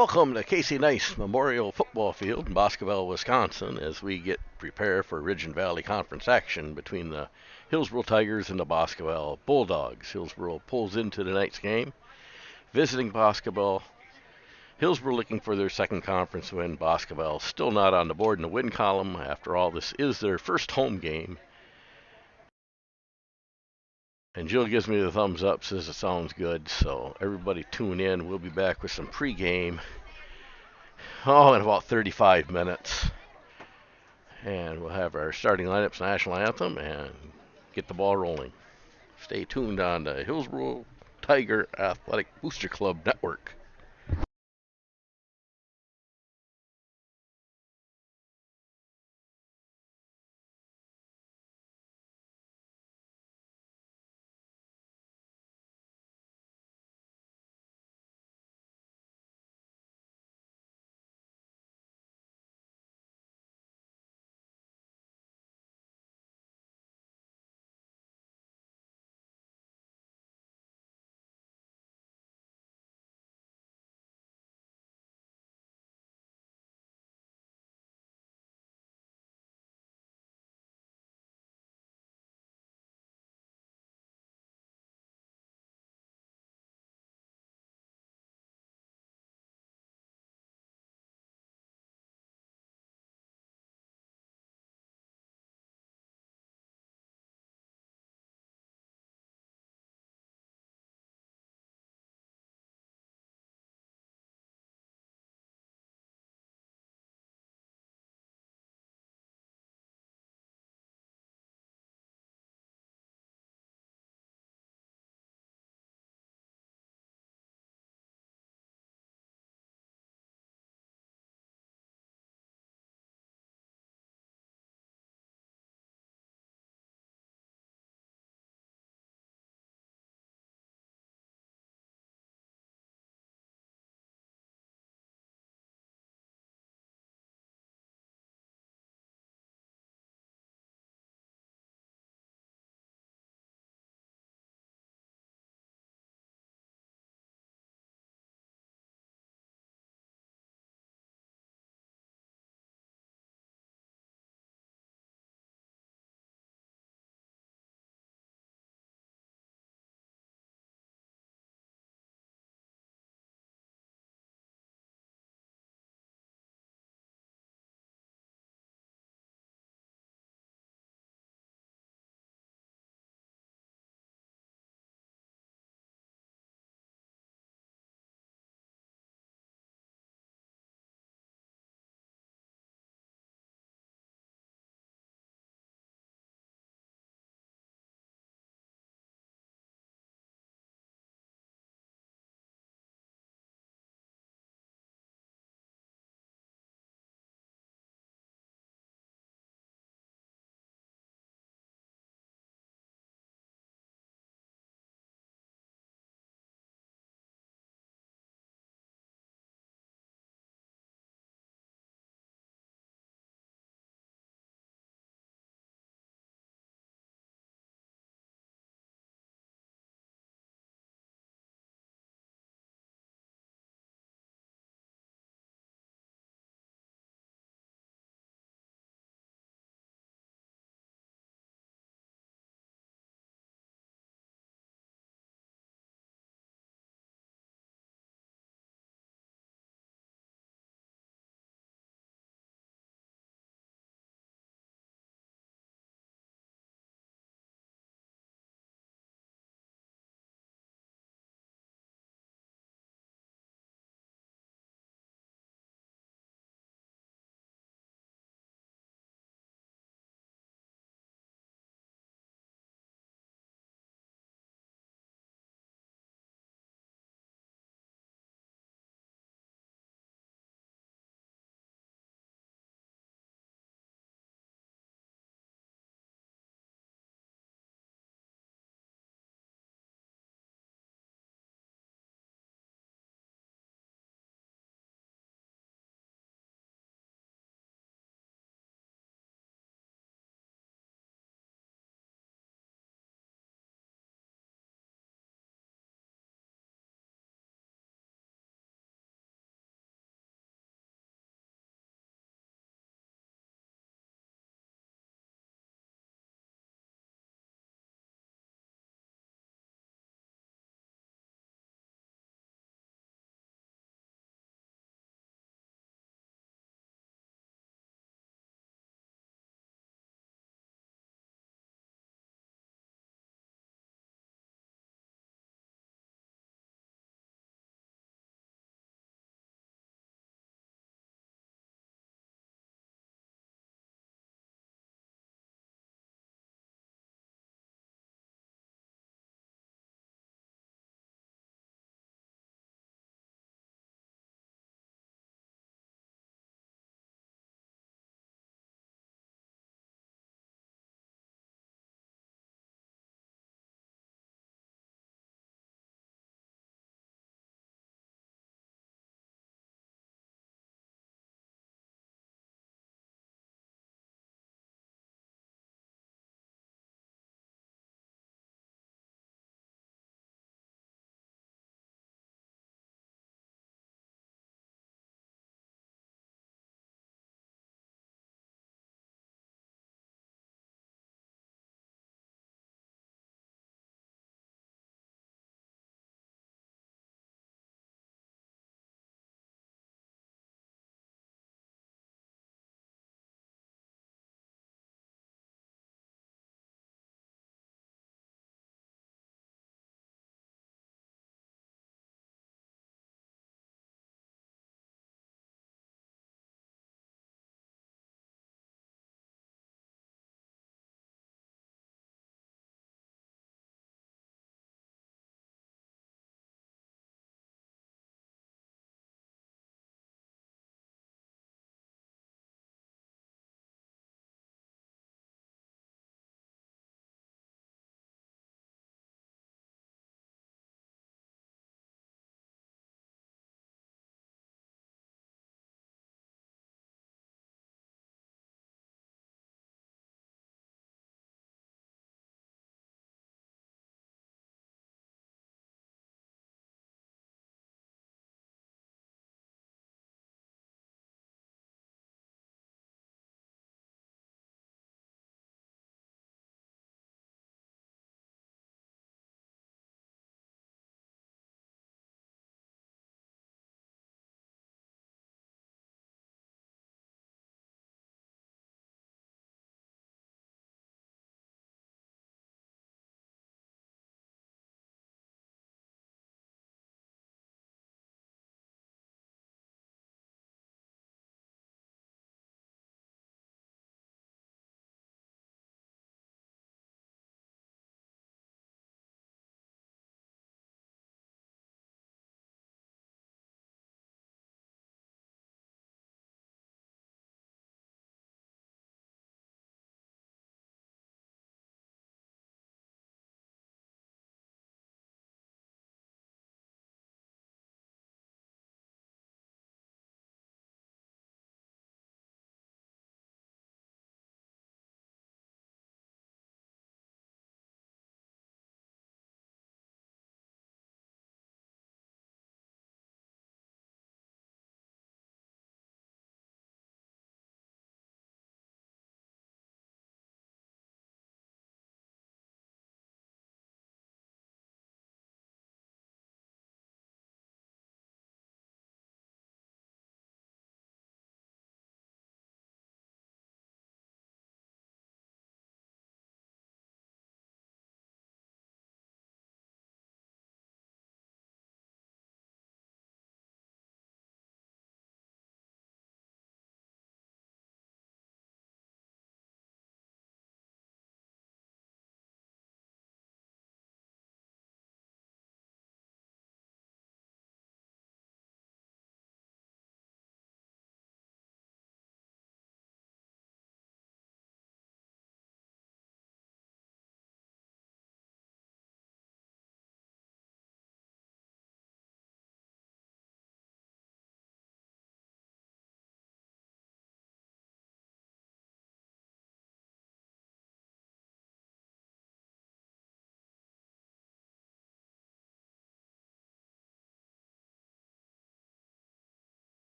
Welcome to Casey Nice Memorial Football Field in Boscobel, Wisconsin, as we get prepare for Ridge and Valley Conference action between the Hillsboro Tigers and the Boscobel Bulldogs. Hillsboro pulls into tonight's game, visiting Boscobel. Hillsboro looking for their second conference win. Boscobel still not on the board in the win column. After all, this is their first home game. And Jill gives me the thumbs up, says it sounds good. So everybody tune in. We'll be back with some pregame. In about 35 minutes. And we'll have our starting lineups, national anthem, and get the ball rolling. Stay tuned on the Hillsboro Tiger Athletic Booster Club Network.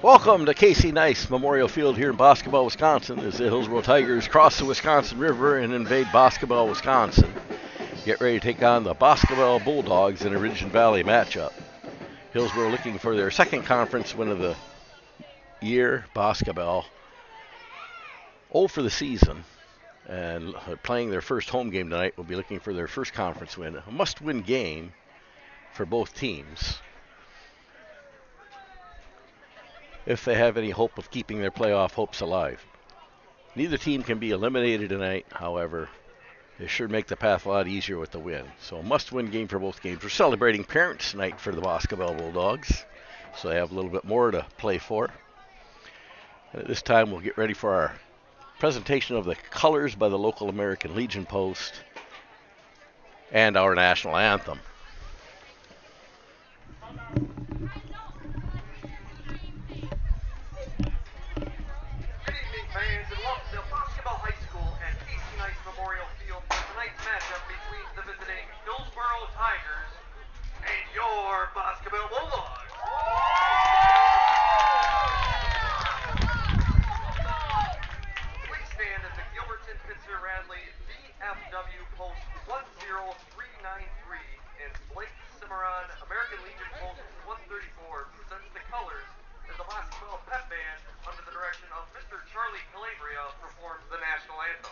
Welcome to Casey Nice Memorial Field here in Boscobel, Wisconsin, as the Hillsboro Tigers cross the Wisconsin River and invade Boscobel, Wisconsin. Get ready to take on the Boscobel Bulldogs in a Ridge and Valley matchup. Hillsboro looking for their second conference win of the year. Boscobel 0 for the season and playing their first home game tonight will be looking for their first conference win. A must-win game for both teams if they have any hope of keeping their playoff hopes alive. Neither team can be eliminated tonight, however. It should make the path a lot easier with the win. So a must-win game for both games. We're celebrating Parents' Night for the Boscobel Bulldogs, so they have a little bit more to play for. And at this time, we'll get ready for our presentation of the colors by the local American Legion Post and our national anthem. Fans, and welcome to Boscobel High School and Casey Nice Memorial Field for tonight's matchup between the visiting Hillsboro Tigers and your Boscobel Bulldogs. Please stand as the Gilberton Pitzer Radley VFW Post 10393 and Blake Cimarron American Legion Post 134 presents the colors as the Boscobel Pep Band, under the direction of Mr. Charlie Calabria, performs the national anthem.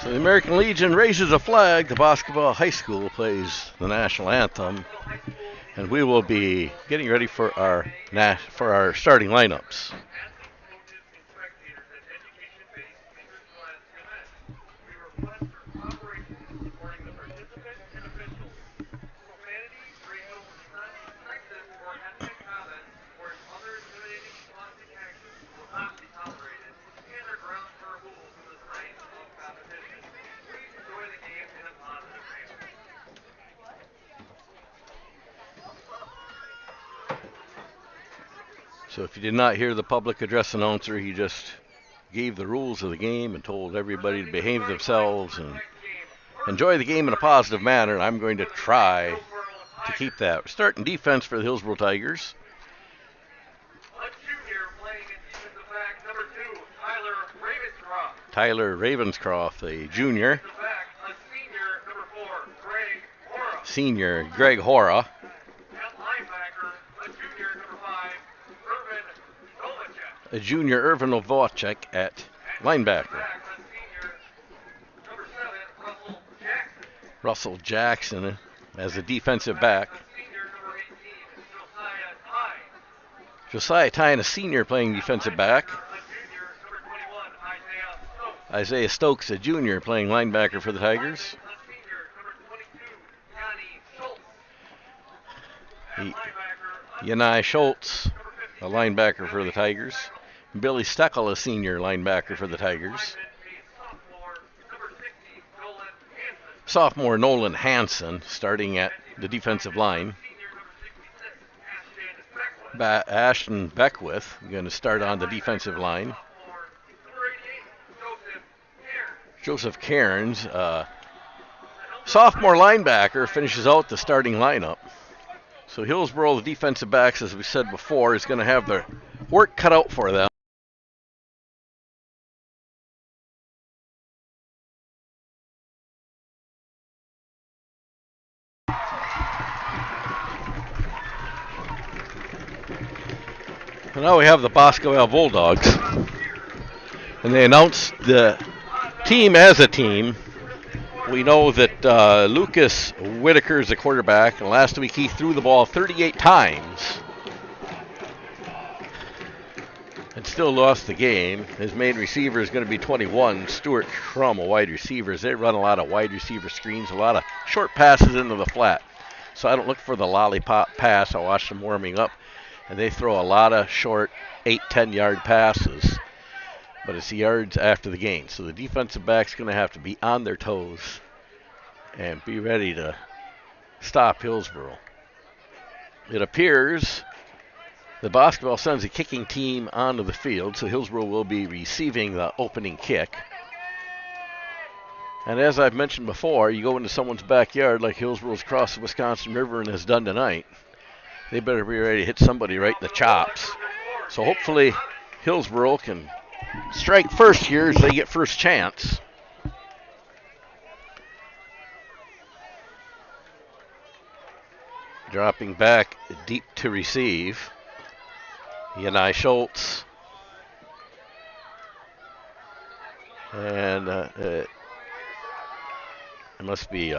So the American Legion raises a flag. The Boscobel High School plays the national anthem, and we will be getting ready for our starting lineups. So if you did not hear the public address announcer, he just gave the rules of the game and told everybody to behave themselves and enjoy the game in a positive manner, and I'm going to try to keep that. Starting defense for the Hillsboro Tigers. Tyler Ravenscroft, a junior. Senior Greg Hora. A junior Irvin Novacek at linebacker. Russell Jackson as a defensive back. Josiah Tyne, a senior, playing defensive back. Isaiah Stokes, a junior, playing linebacker for the Tigers. Yanai Schultz, a linebacker for the Tigers. Billy Steckel, a senior, linebacker for the Tigers. Sophomore Nolan Hansen starting at the defensive line. Ashton Beckwith going to start on the defensive line. Joseph Cairns, sophomore linebacker, finishes out the starting lineup. So Hillsboro, the defensive backs, as we said before, is going to have their work cut out for them. And now we have the Boscobel Bulldogs. And they announced the team as a team. We know that Lucas Whitaker is the quarterback, and last week he threw the ball 38 times and still lost the game. His main receiver is going to be 21, Stuart Crum, a wide receiver. They run a lot of wide receiver screens, a lot of short passes into the flat. So I don't look for the lollipop pass. I watch them warming up, and they throw a lot of short 8-10-yard passes. But it's the yards after the gain. So the defensive back's going to have to be on their toes and be ready to stop Hillsboro. It appears the Boscobel sends a kicking team onto the field, so Hillsboro will be receiving the opening kick. And as I've mentioned before, you go into someone's backyard like Hillsboro's crossed the Wisconsin River and has done tonight, they better be ready to hit somebody right in the chops. So hopefully Hillsboro can strike first here as they get first chance. Dropping back deep to receive. Yanai Schultz. And it must be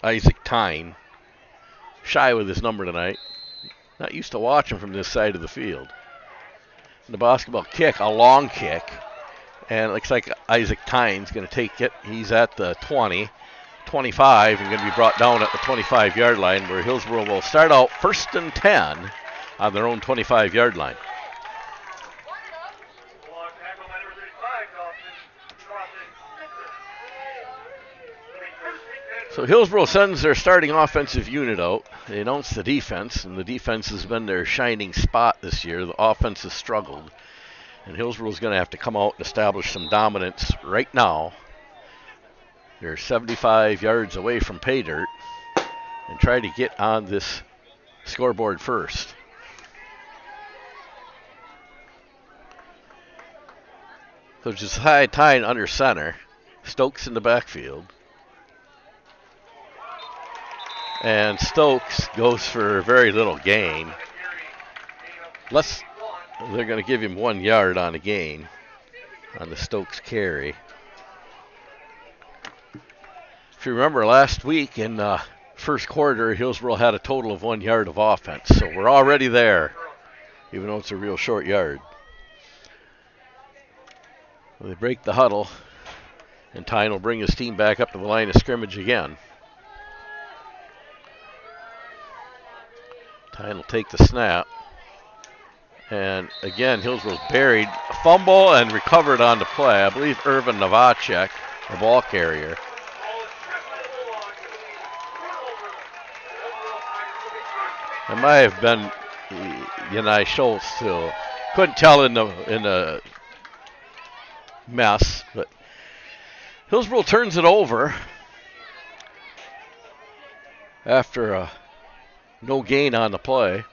Isaac Tyne. Shy with his number tonight. Not used to watching from this side of the field. The Boscobel kick, a long kick. And it looks like Isaac Tyne's going to take it. He's at the 20, 25, and going to be brought down at the 25-yard line, where Hillsboro will start out 1st and 10 on their own 25-yard line. So Hillsboro sends their starting offensive unit out. They announced the defense, and the defense has been their shining spot this year. The offense has struggled, and Hillsboro's going to have to come out and establish some dominance right now. They're 75 yards away from pay dirt and try to get on this scoreboard first. So Josiah Tyne under center. Stokes in the backfield. And Stokes goes for very little gain. They're going to give him 1 yard on a gain on the Stokes carry. If you remember last week in first quarter, Hillsboro had a total of 1 yard of offense. So we're already there, even though it's a real short yard. Well, they break the huddle, and Tyne will bring his team back up to the line of scrimmage again. Tyne will take the snap. And again, Hillsboro's buried, fumble, and recovered on the play. I believe Irvin Novacek, the ball carrier. It might have been Yanai Schultz too. Couldn't tell in the mess, but Hillsboro turns it over after no gain on the play.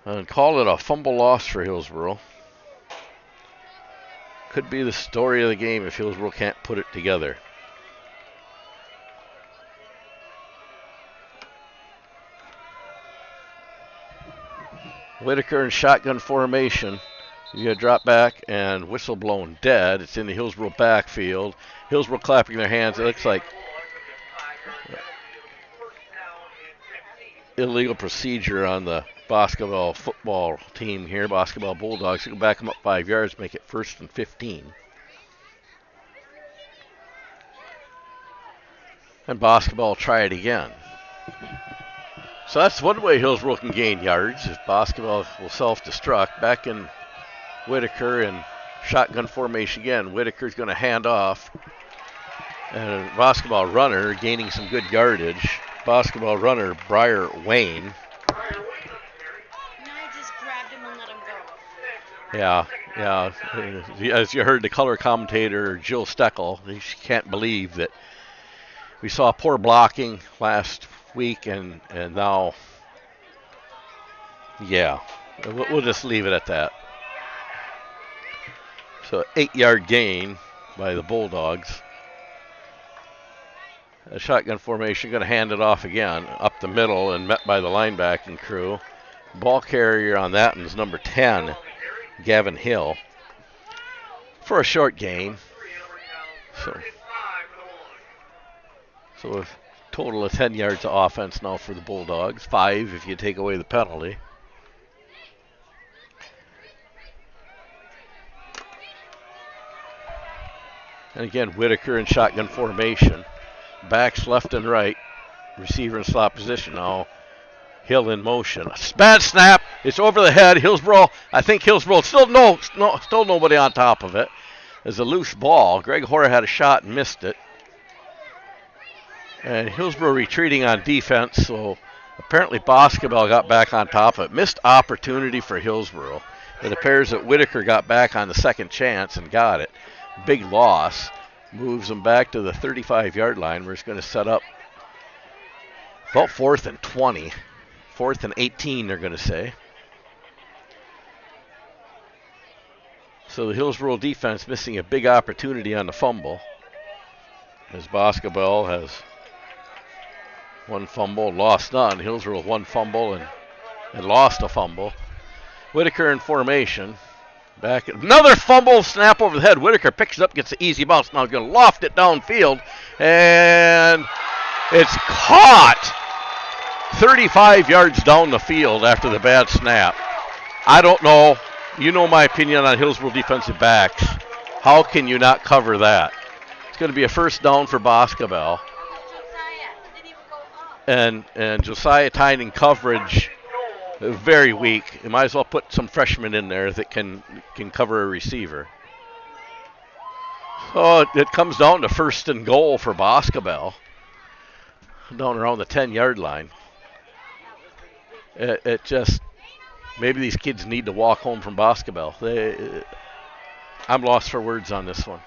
And call it a fumble loss for Hillsboro. Could be the story of the game if Hillsboro can't put it together. Whitaker in shotgun formation. You got to drop back and whistle blown dead. It's in the Hillsboro backfield. Hillsboro clapping their hands. It looks like illegal procedure on the Boscobel football team here. Boscobel Bulldogs. You can back them up 5 yards, make it 1st and 15. And Boscobel will try it again. So that's one way Hillsboro can gain yards if Boscobel will self-destruct. Back in Whitaker in shotgun formation again. Whitaker's going to hand off. And Boscobel runner gaining some good yardage. Boscobel runner Briar Wayne. I just grabbed him and let him go. Yeah. As you heard the color commentator Jill Steckel, she can't believe that we saw poor blocking last week, and now, yeah, we'll just leave it at that. So 8-yard gain by the Bulldogs. A shotgun formation, going to hand it off again up the middle and met by the linebacking crew. Ball carrier on that one is number 10, Gavin Hill, for a short gain. So a total of 10 yards of offense now for the Bulldogs. 5 if you take away the penalty. And again, Whitaker in shotgun formation. Backs left and right. Receiver in slot position now. Hill in motion. Bad snap. It's over the head. Hillsboro. I think Hillsboro. Still nobody on top of it. There's a loose ball. Greg Hoare had a shot and missed it. And Hillsboro retreating on defense. So apparently Boscobel got back on top of it. Missed opportunity for Hillsboro. It appears that Whitaker got back on the second chance and got it. Big loss. Moves them back to the 35-yard line. We're just going to set up about 4th and 20. 4th and 18, they're going to say. So the Hillsboro defense missing a big opportunity on the fumble. As Boscobel has one fumble, lost none. Hillsboro one fumble and lost a fumble. Whitaker in formation. Back, another fumble, snap over the head. Whitaker picks it up, gets the easy bounce. Now going to loft it downfield, and it's caught 35 yards down the field after the bad snap. I don't know. You know my opinion on Hillsboro defensive backs. How can you not cover that? It's going to be a first down for Boscobel. And Josiah tying in coverage. Very weak. You might as well put some freshmen in there that can cover a receiver. So it comes down to 1st and goal for Boscobel. Down around the 10-yard line. It just, maybe these kids need to walk home from Boscobel. I'm lost for words on this one.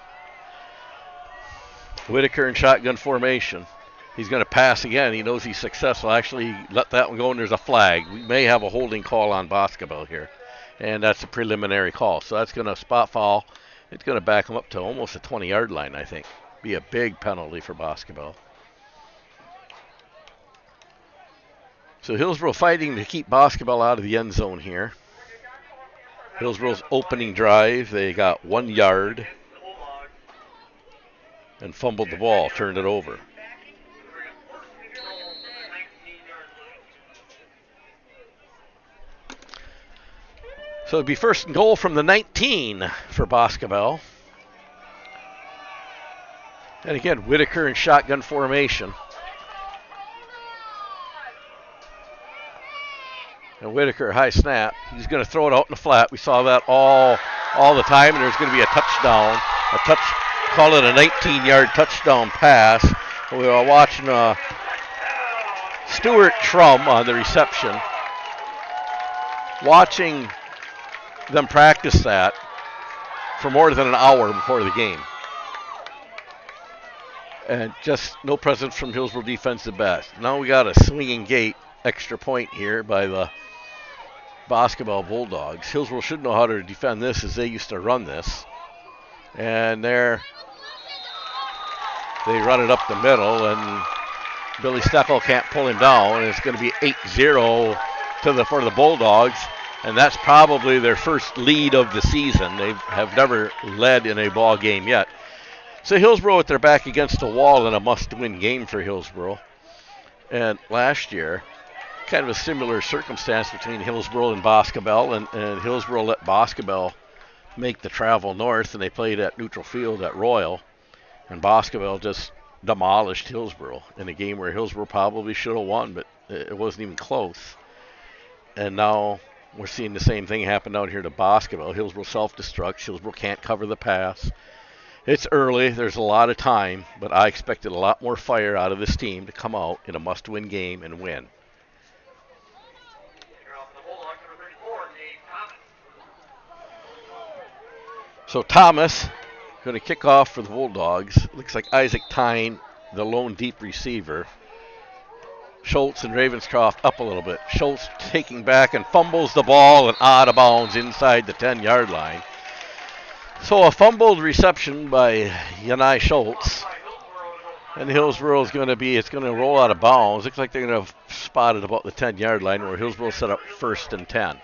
Whitaker in shotgun formation. He's going to pass again. He knows he's successful. Actually, let that one go, and there's a flag. We may have a holding call on Boscobel here, and that's a preliminary call. So that's going to spot foul. It's going to back him up to almost the 20-yard line, I think. Be a big penalty for Boscobel. So Hillsboro fighting to keep Boscobel out of the end zone here. Hillsboro's opening drive, they got 1 yard and fumbled the ball, turned it over. So it'd be 1st and goal from the 19 for Boscobel. And again, Whitaker in shotgun formation. And Whitaker, high snap. He's going to throw it out in the flat. We saw that all the time, and there's going to be a touchdown. Call it a 19-yard touchdown pass. We were watching Stuart Trum on the reception. Watching them practice that for more than an hour before the game. And just no presence from Hillsboro defensive backs. Now we got a swinging gate extra point here by the Boscobel Bulldogs. Hillsboro should know how to defend this as they used to run this. And they run it up the middle, and Billy Steckel can't pull him down. And it's going to be 8-0 for the Bulldogs. And that's probably their first lead of the season. They have never led in a ball game yet. So Hillsboro with their back against the wall in a must-win game for Hillsboro. And last year, kind of a similar circumstance between Hillsboro and Boscobel, and Hillsboro let Boscobel make the travel north, and they played at neutral field at Royal. And Boscobel just demolished Hillsboro in a game where Hillsboro probably should have won, but it wasn't even close. And now we're seeing the same thing happen down here to Boscobel. Hillsboro self-destructs. Hillsboro can't cover the pass. It's early. There's a lot of time, but I expected a lot more fire out of this team to come out in a must-win game and win. So Thomas going to kick off for the Bulldogs. Looks like Isaac Tyne the lone deep receiver. Schultz and Ravenscroft up a little bit. Schultz taking back and fumbles the ball and out of bounds inside the 10-yard line. So a fumbled reception by Yanai Schultz. And Hillsboro is going to roll out of bounds. Looks like they're going to spot it about the 10-yard line where Hillsboro set up 1st and 10.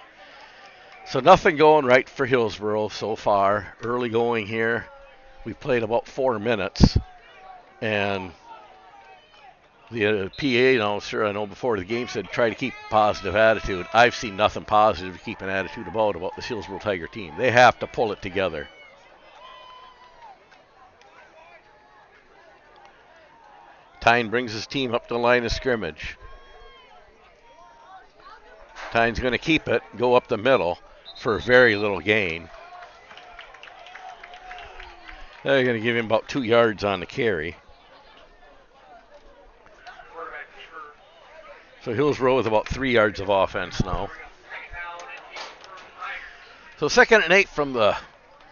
So nothing going right for Hillsboro so far. Early going here. We've played about 4 minutes. And the PA announcer, I know before the game, said try to keep a positive attitude. I've seen nothing positive to keep an attitude about this Hillsboro Tiger team. They have to pull it together. Tyne brings his team up to the line of scrimmage. Tyne's going to keep it, go up the middle for very little gain. They're going to give him about 2 yards on the carry. So Hillsboro with about 3 yards of offense now. So 2nd and 8 from the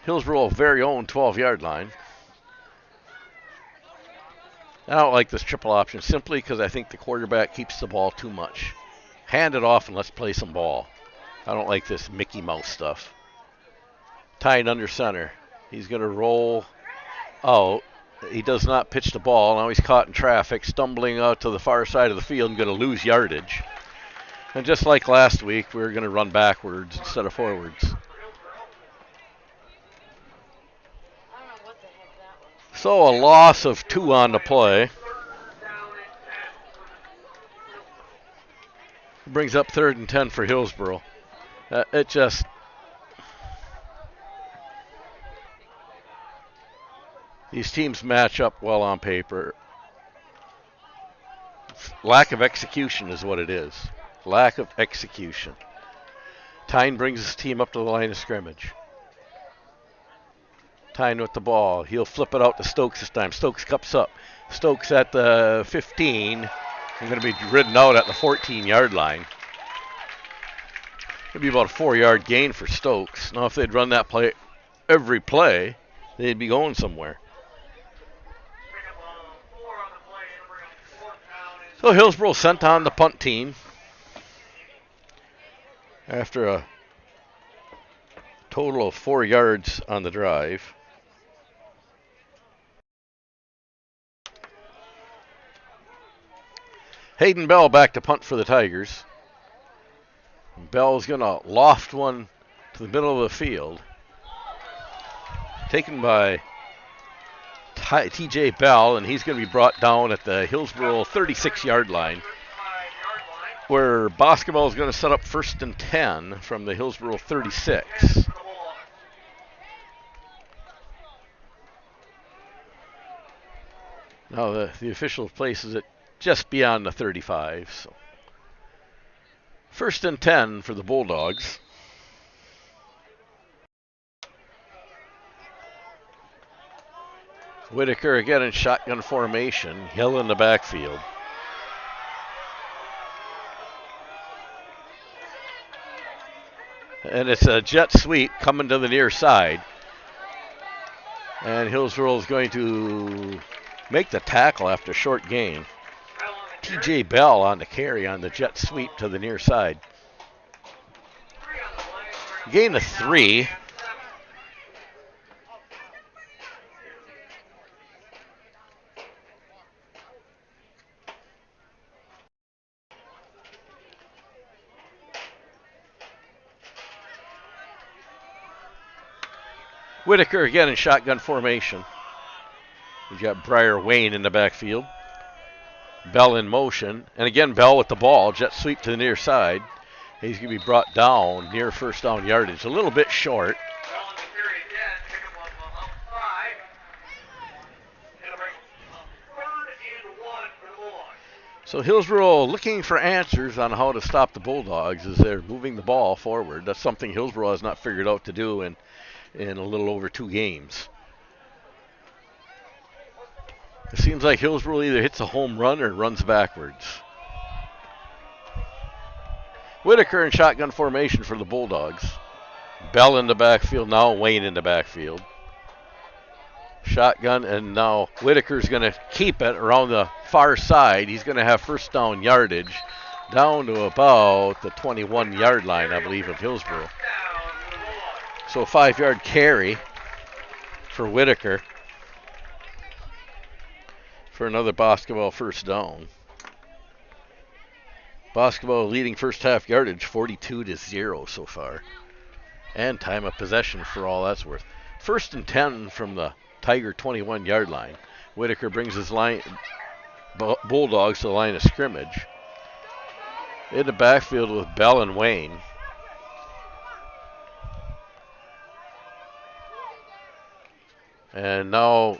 Hillsboro very own 12-yard line. I don't like this triple option simply because I think the quarterback keeps the ball too much. Hand it off and let's play some ball. I don't like this Mickey Mouse stuff. Tyne under center. He's going to roll out. He does not pitch the ball. Now he's caught in traffic, stumbling out to the far side of the field and going to lose yardage. And just like last week, we're going to run backwards instead of forwards. So a loss of 2 on the play. Brings up 3rd and 10 for Hillsboro. These teams match up well on paper. Lack of execution is what it is. Lack of execution. Tyne brings his team up to the line of scrimmage. Tyne with the ball. He'll flip it out to Stokes this time. Stokes cups up. Stokes at the 15. I'm going to be ridden out at the 14-yard line. It'll be about a 4-yard gain for Stokes. Now, if they'd run that play every play, they'd be going somewhere. So Hillsboro sent on the punt team after a total of 4 yards on the drive. Hayden Bell back to punt for the Tigers. Bell's going to loft one to the middle of the field. Taken by TJ Bell, and he's going to be brought down at the Hillsboro 36-yard line, where Boscobel is going to set up 1st and 10 from the Hillsboro 36. Now the official places it just beyond the 35. So 1st and 10 for the Bulldogs. Whitaker again in shotgun formation. Hill in the backfield. And it's a jet sweep coming to the near side. And Hillsboro is going to make the tackle after a short gain. TJ Bell on the carry on the jet sweep to the near side. Gain of 3. Whitaker again in shotgun formation. We've got Briar Wayne in the backfield. Bell in motion. And again, Bell with the ball. Jet sweep to the near side. He's going to be brought down near 1st down yardage. A little bit short. So Hillsboro looking for answers on how to stop the Bulldogs as they're moving the ball forward. That's something Hillsboro has not figured out to do in a little over 2 games. It seems like Hillsboro either hits a home run or runs backwards. Whitaker in shotgun formation for the Bulldogs. Bell in the backfield now, Wayne in the backfield. Shotgun, and now Whitaker's going to keep it around the far side. He's going to have first down yardage down to about the 21-yard line, I believe, of Hillsboro. So a 5-yard carry for Whitaker for another Boscobel first down. Boscobel leading first half yardage 42-0 so far. And time of possession for all that's worth. First and 10 from the Tiger 21-yard line. Whitaker brings his Bulldogs to the line of scrimmage. In the backfield with Bell and Wayne. And now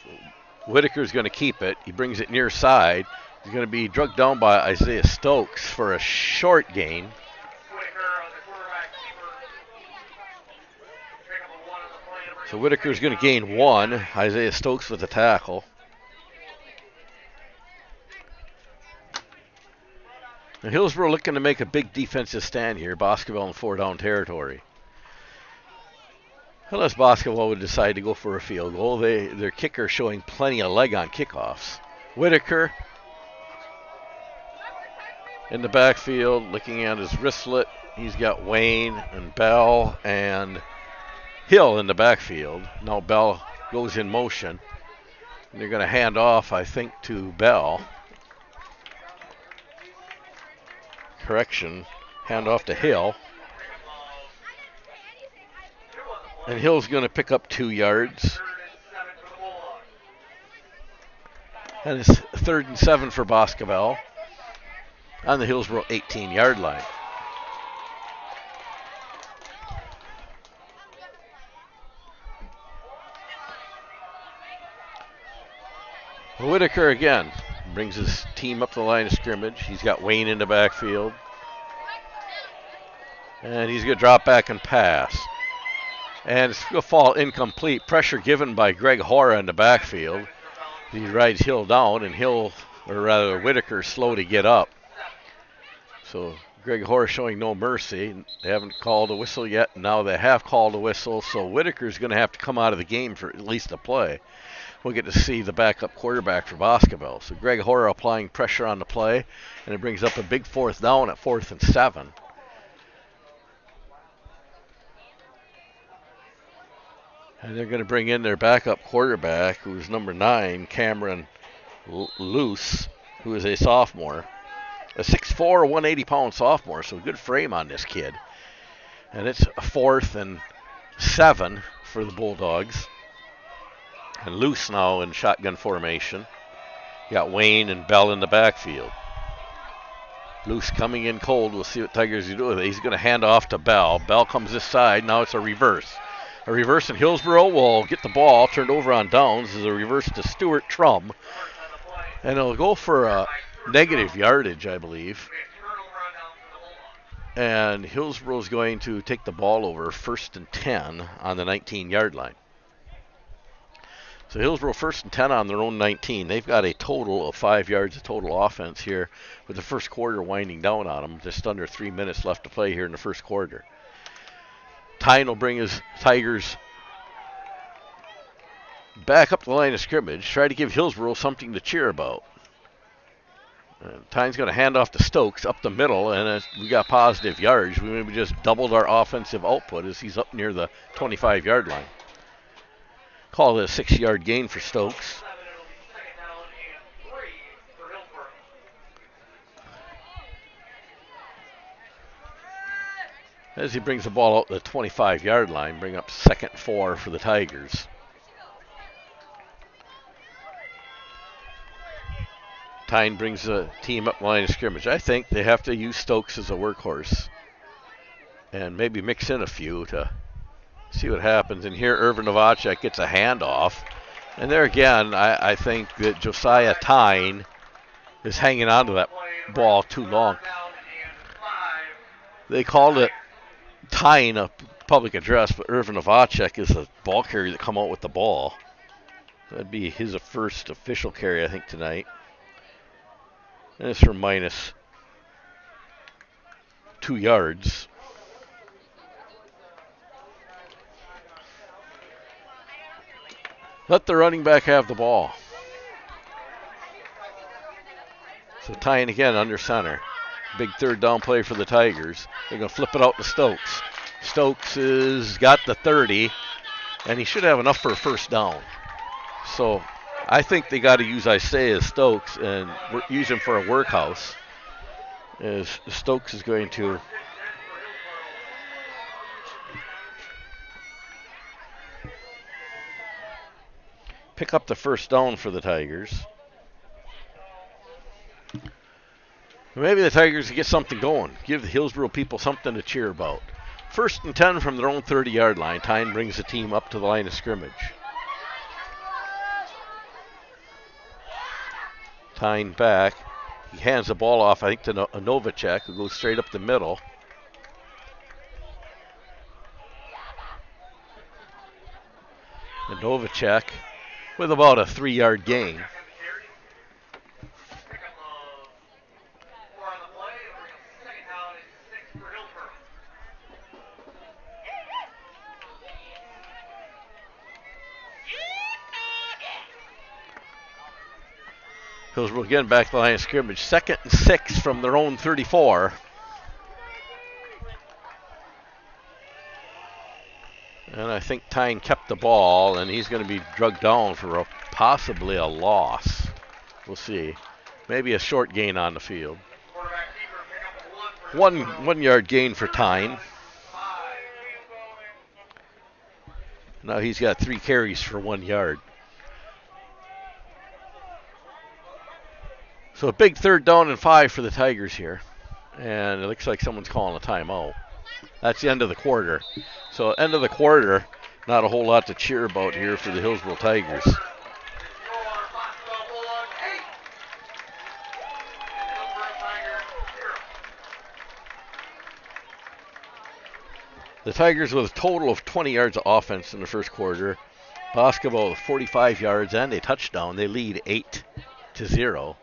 Whitaker's going to keep it. He brings it near side. He's going to be drugged down by Isaiah Stokes for a short gain. So Whitaker's going to gain 1. Isaiah Stokes with the tackle. Now Hillsboro looking to make a big defensive stand here. Boscobel in 4-down territory. Unless Boscobel would decide to go for a field goal. Their kicker showing plenty of leg on kickoffs. Whitaker in the backfield looking at his wristlet. He's got Wayne and Bell and Hill in the backfield. Now Bell goes in motion. And they're going to hand off, I think, to Bell. Correction. Hand off to Hill. And Hill's going to pick up 2 yards. And it's 3rd and 7 for Boscobel on the Hillsboro 18-yard line. Whitaker again brings his team up the line of scrimmage. He's got Wayne in the backfield. And he's going to drop back and pass. And it's going to fall incomplete. Pressure given by Greg Hora in the backfield. He rides Hill down, and Whitaker slow to get up. So Greg Hora showing no mercy. They haven't called a whistle yet. Now they have called a whistle. So Whitaker's going to have to come out of the game for at least a play. We'll get to see the backup quarterback for Boscobel. So Greg Hora applying pressure on the play, and it brings up a big 4th down at 4th and 7. And they're going to bring in their backup quarterback, who's number 9, Cameron Luce, who is a sophomore. A 6'4", 180-pound sophomore, so good frame on this kid. And it's 4th and 7 for the Bulldogs. And Luce now in shotgun formation. Got Wayne and Bell in the backfield. Luce coming in cold. We'll see what Tigers do with it. He's going to hand off to Bell. Bell comes this side. Now it's a reverse. A reverse, and Hillsboro will get the ball turned over on downs. This is a reverse to Stuart Trum. And it'll go for a negative yardage, I believe. And Hillsboro's going to take the ball over 1st and 10 on the 19-yard line. So Hillsboro 1st and 10 on their own 19. They've got a total of 5 yards of total offense here with the first quarter winding down on them. Just under 3 minutes left to play here in the first quarter. Tyne will bring his Tigers back up the line of scrimmage, try to give Hillsboro something to cheer about. Tyne's going to hand off to Stokes up the middle, and we got positive yards. We maybe just doubled our offensive output as he's up near the 25-yard line. Call it a 6-yard gain for Stokes. As he brings the ball out the 25-yard line, bring up 2nd and 4 for the Tigers. Tyne brings the team up line of scrimmage. I think they have to use Stokes as a workhorse and maybe mix in a few to see what happens. And here Irvin Novacek gets a handoff. And there again, I think that Josiah Tyne is hanging on to that ball too long. They called it Tyne a public address, but Irvin Novacek is a ball carrier that come out with the ball. That'd be his first official carry, I think, tonight. And it's for minus 2 yards. Let the running back have the ball. So tying again under center. Big third down play for the Tigers. They're going to flip it out to Stokes. Stokes has got the 30, and he should have enough for a first down. So I think they got to use Isaiah Stokes and use him for a workhouse. As Stokes is going to pick up the first down for the Tigers. Maybe the Tigers get something going. Give the Hillsboro people something to cheer about. 1st and 10 from their own 30-yard line. Tyne brings the team up to the line of scrimmage. Tyne back. He hands the ball off, I think, to Novacek, who goes straight up the middle. And Novacek with about a 3-yard gain. Hillsboro again back to the line of scrimmage. 2nd and 6 from their own 34. And I think Tyne kept the ball, and he's going to be drugged down for possibly a loss. We'll see. Maybe a short gain on the field. 1 yard gain for Tyne. Now he's got 3 carries for 1 yard. So a big 3rd down and 5 for the Tigers here. And it looks like someone's calling a timeout. That's the end of the quarter. So end of the quarter, not a whole lot to cheer about here for the Hillsboro Tigers. The Tigers with a total of 20 yards of offense in the first quarter. Boscobel with 45 yards and a touchdown. They lead 8-0.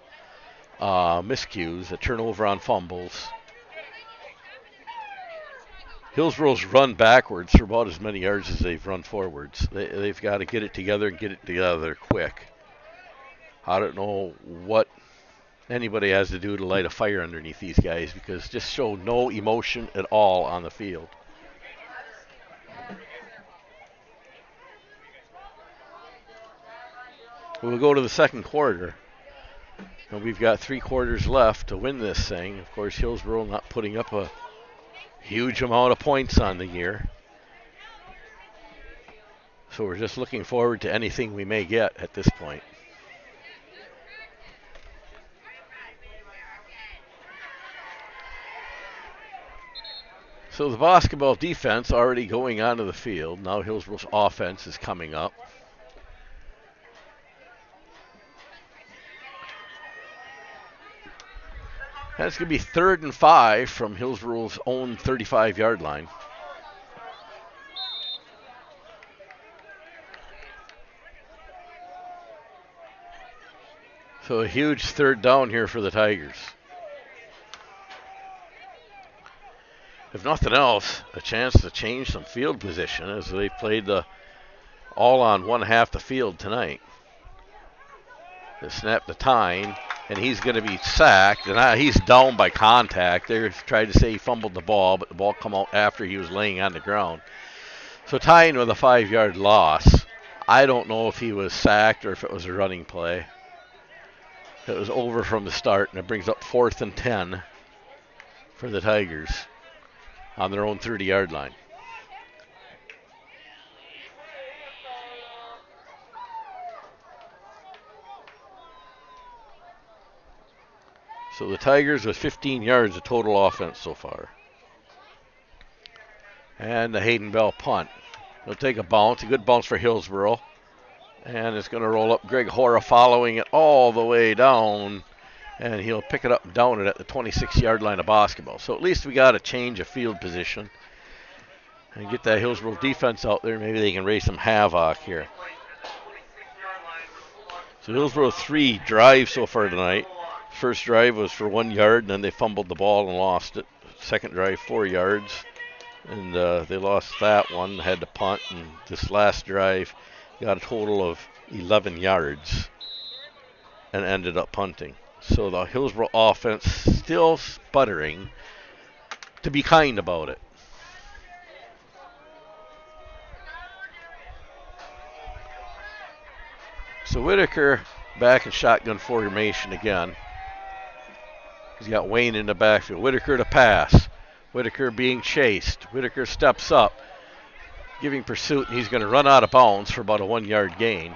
Miscues, a turnover on fumbles. Hillsboro's run backwards for about as many yards as they've run forwards. They've got to get it together and get it together quick. I don't know what anybody has to do to light a fire underneath these guys, because just show no emotion at all on the field. We'll go to the second quarter. And we've got 3 quarters left to win this thing. Of course, Hillsboro not putting up a huge amount of points on the year. So we're just looking forward to anything we may get at this point. So the Boscobel defense already going onto the field. Now Hillsboro's offense is coming up. That's going to be 3rd and 5 from Hillsboro's own 35-yard line. So a huge 3rd down here for the Tigers. If nothing else, a chance to change some field position, as they played all on one half the field tonight. They snap the Tyne, and he's going to be sacked, and he's down by contact. They tried to say he fumbled the ball, but the ball come out after he was laying on the ground. So Tyne with a 5-yard loss. I don't know if he was sacked or if it was a running play. It was over from the start, and it brings up 4th and 10 for the Tigers on their own 30-yard line. So the Tigers with 15 yards of total offense so far. And the Hayden Bell punt. They'll take a bounce, a good bounce for Hillsboro. And it's going to roll up. Greg Hora following it all the way down. And he'll pick it up and down it at the 26-yard line of Boscobel. So at least we got a change of field position. And get that Hillsboro defense out there. Maybe they can raise some havoc here. So Hillsboro 3 drives so far tonight. First drive was for 1 yard, and then they fumbled the ball and lost it. Second drive, 4 yards. And they lost that one, had to punt. And this last drive got a total of 11 yards and ended up punting. So the Hillsboro offense still sputtering, to be kind about it. So Whitaker back in shotgun formation again. He's got Wayne in the backfield. Whitaker to pass. Whitaker being chased. Whitaker steps up, giving pursuit, and he's going to run out of bounds for about a 1-yard gain.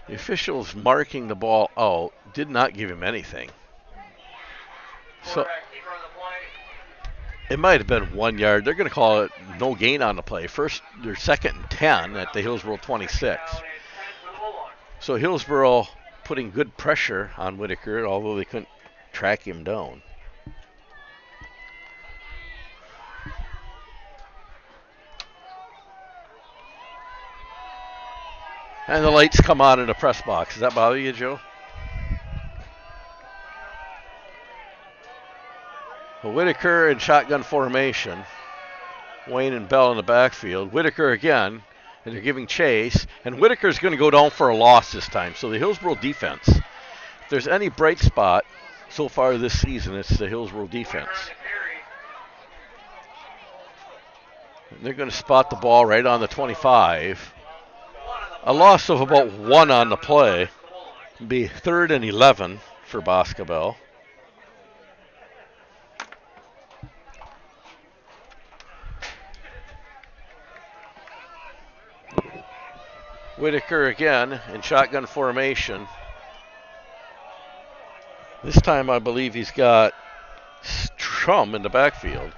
The officials marking the ball out did not give him anything. So it might have been 1 yard. They're going to call it no gain on the play. First, they're 2nd and 10 at the Hillsboro 26. So Hillsboro putting good pressure on Whitaker, although they couldn't track him down. And the lights come on in the press box. Does that bother you, Joe? Well, Whitaker in shotgun formation. Wayne and Bell in the backfield. Whitaker again, and they're giving chase. And Whitaker's going to go down for a loss this time. So the Hillsboro defense, if there's any bright spot so far this season, it's the Hillsboro defense. And they're going to spot the ball right on the 25. A loss of about 1 on the play. It'll be 3rd and 11 for Boscobel. Whitaker again in shotgun formation. This time I believe he's got Strum in the backfield.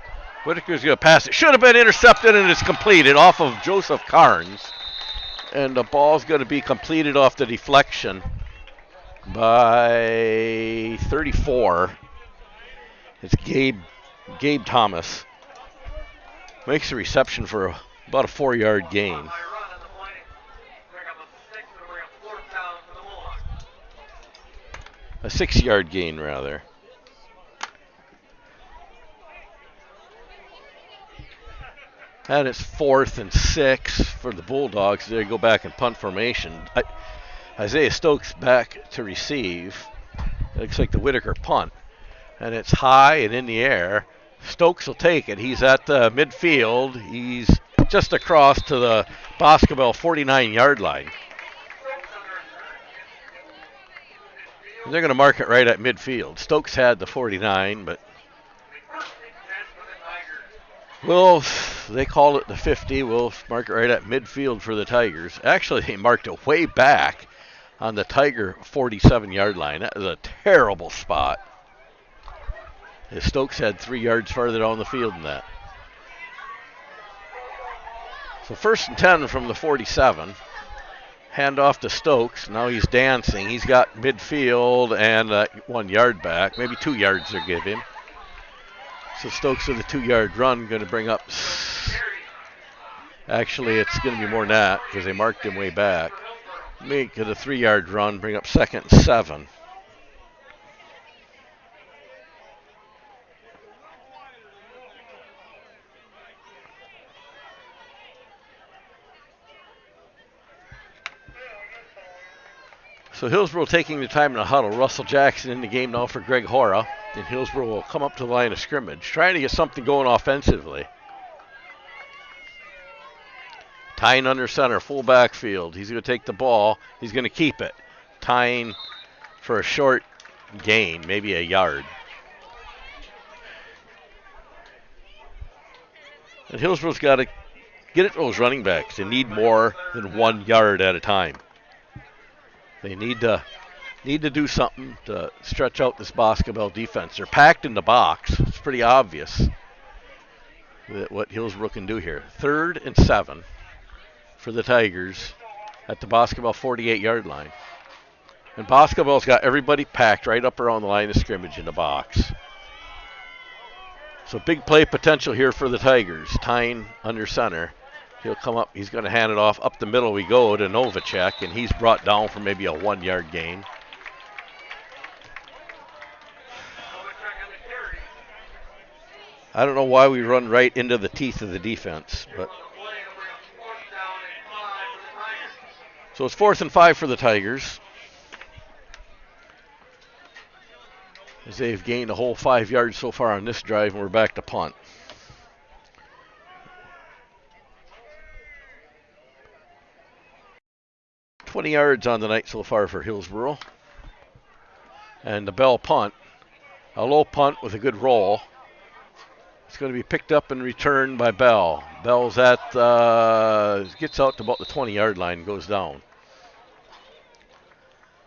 Whitaker's going to pass it. Should have been intercepted, and it's completed off of Joseph Carnes. And the ball's going to be completed off the deflection by 34. It's Gabe Thomas. Makes the reception for about a 4-yard gain. A 6-yard gain, rather. And it's 4th and 6 for the Bulldogs. They go back in punt formation. Isaiah Stokes back to receive. It looks like the Whitaker punt. And it's high and in the air. Stokes will take it. He's at the midfield. He's just across to the Boscobel 49-yard line. And they're going to mark it right at midfield. Stokes had the 49, but they call it the 50. We'll mark it right at midfield for the Tigers. Actually, they marked it way back on the Tiger 47-yard line. That was a terrible spot. Stokes had 3 yards farther down the field than that. So 1st and 10 from the 47. Hand off to Stokes. Now he's dancing. He's got midfield and 1 yard back. Maybe 2 yards they give him. So Stokes with a 2-yard run going to bring up. Actually, it's going to be more than that because they marked him way back. Make it a 3-yard run, bring up 2nd and 7. So Hillsboro taking the time in the huddle. Russell Jackson in the game now for Greg Hora. And Hillsboro will come up to the line of scrimmage, trying to get something going offensively. Tying under center, full backfield. He's going to take the ball. He's going to keep it. Tying for a short gain, maybe a yard. And Hillsboro's got to get it to those running backs. They need more than 1 yard at a time. They need to do something to stretch out this Boscobel defense. They're packed in the box. It's pretty obvious that what Hillsboro can do here. 3rd and 7 for the Tigers at the Boscobel 48-yard line. And Boscobel's got everybody packed right up around the line of scrimmage in the box. So big play potential here for the Tigers. Tying under center. He'll come up. He's going to hand it off. Up the middle we go to Novacek, and he's brought down for maybe a 1-yard gain. I don't know why we run right into the teeth of the defense, but So it's 4th and 5 for the Tigers, as they've gained a whole 5 yards so far on this drive, and we're back to punt. $20 yards on the night so far for Hillsboro. And the Bell punt, a low punt with a good roll. It's going to be picked up and returned by Bell. Bell's gets out to about the 20-yard line and goes down.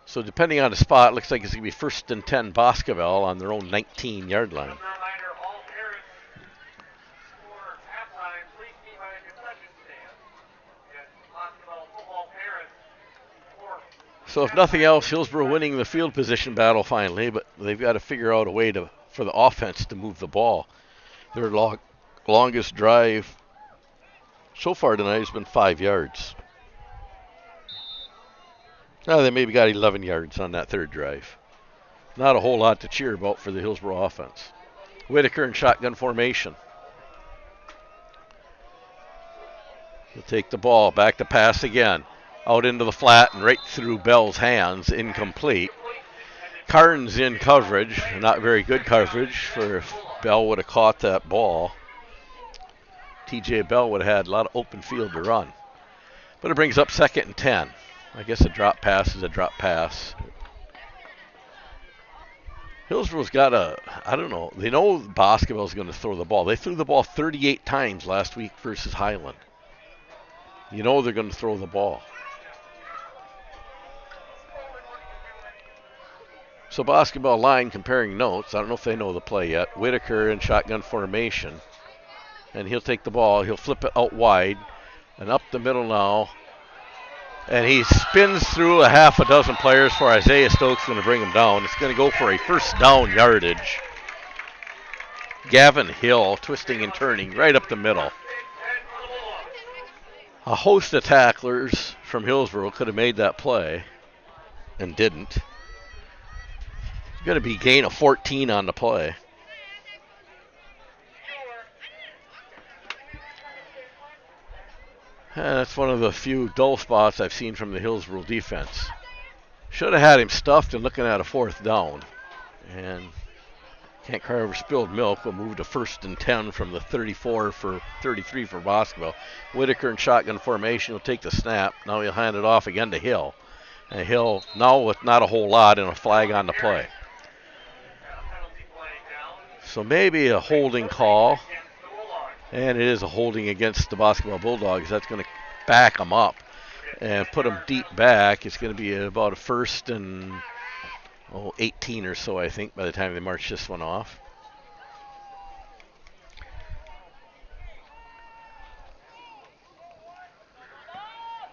So depending on the spot, it looks like it's going to be 1st and 10 Boscobel on their own 19-yard line. So if nothing else, Hillsboro winning the field position battle finally, but they've got to figure out a way for the offense to move the ball. Their longest drive so far tonight has been 5 yards. Now they maybe got 11 yards on that third drive. Not a whole lot to cheer about for the Hillsboro offense. Whitaker in shotgun formation. He'll take the ball, back to pass again. Out into the flat and right through Bell's hands, incomplete. Carnes in coverage, not very good coverage for if Bell would have caught that ball. TJ Bell would have had a lot of open field to run. But it brings up 2nd and 10. I guess a drop pass is a drop pass. Hillsboro's got I don't know, they know Boscobel's going to throw the ball. They threw the ball 38 times last week versus Highland. You know they're going to throw the ball. So Boscobel line comparing notes. I don't know if they know the play yet. Whitaker in shotgun formation. And he'll take the ball. He'll flip it out wide and up the middle now. And he spins through a half a dozen players for Isaiah Stokes, going to bring him down. It's going to go for a 1st down yardage. Gavin Hill twisting and turning right up the middle. A host of tacklers from Hillsboro could have made that play and didn't. It's going to be gain of 14 on the play. And that's one of the few dull spots I've seen from the Hillsboro defense. Should have had him stuffed and looking at a 4th down. And can't cry over spilled milk. We'll move to 1st and 10 from the 34 for 33 for Boscobel. Whitaker in shotgun formation will take the snap. Now he'll hand it off again to Hill. And Hill now with not a whole lot and a flag on the play. So maybe a holding call. And it is a holding against the Boscobel Bulldogs. That's going to back them up and put them deep back. It's going to be about a 1st and 18 or so, I think, by the time they march this one off.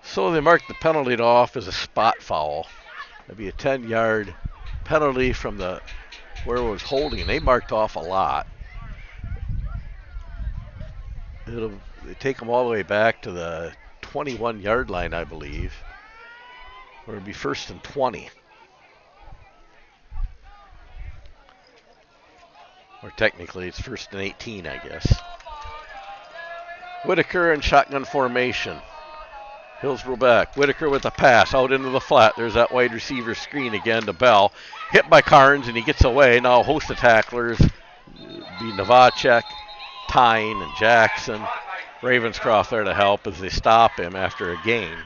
So they marked the penalty off as a spot foul. It'll be a 10-yard penalty from where it was holding. They marked off a lot. They take them all the way back to the 21-yard line, I believe, where it'll be 1st and 20. Or technically, it's 1st and 18, I guess. Whitaker in shotgun formation. Hillsboro back. Whitaker with a pass out into the flat. There's that wide receiver screen again to Bell. Hit by Carnes, and he gets away. Now a host of tacklers. Be Novacek, Tyne, and Jackson. Ravenscroft there to help as they stop him after a gain.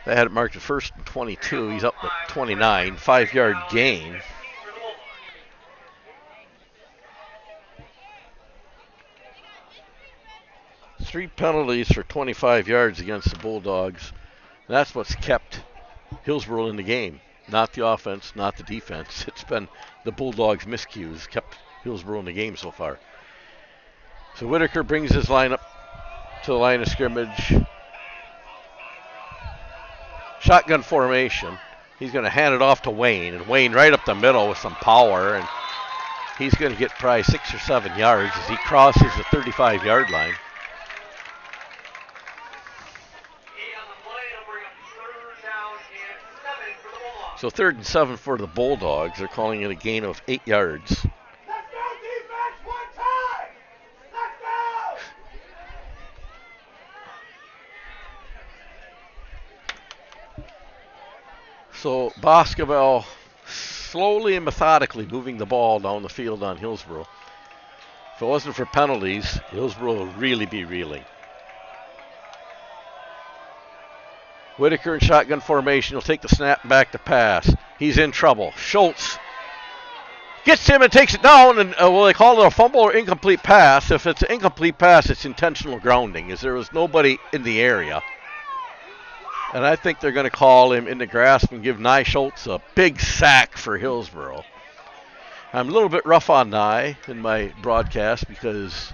They had it marked at 1st and 22. He's up to 29. 5-yard gain. Three penalties for 25 yards against the Bulldogs. That's what's kept Hillsboro in the game. Not the offense, not the defense. It's been the Bulldogs' miscues kept Hillsboro in the game so far. So Whitaker brings his line up to the line of scrimmage. Shotgun formation. He's going to hand it off to Wayne, and Wayne right up the middle with some power, and he's going to get probably 6 or 7 yards as he crosses the 35-yard line. So 3rd and 7 for the Bulldogs. They're calling it a gain of 8 yards. Let's go, defense, one time! Let's go! So Boscobel slowly and methodically moving the ball down the field on Hillsboro. If it wasn't for penalties, Hillsboro would really be reeling. Whitaker in shotgun formation. He'll take the snap back to pass. He's in trouble. Schultz gets him and takes it down. And will they call it a fumble or incomplete pass? If it's an incomplete pass, it's intentional grounding, as there was nobody in the area. And I think they're going to call him in the grasp and give Nye Schultz a big sack for Hillsboro. I'm a little bit rough on Nye in my broadcast because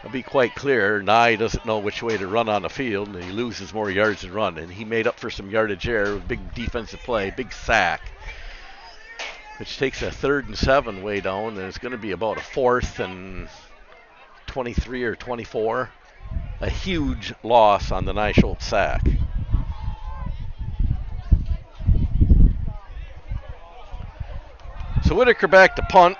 I'll be quite clear, Nye doesn't know which way to run on the field, and he loses more yards than run. And he made up for some yardage there with big defensive play, big sack, which takes a 3rd and 7 way down, and it's going to be about a 4th and 23 or 24. A huge loss on the Nye Schultz sack. So Whitaker back to punt.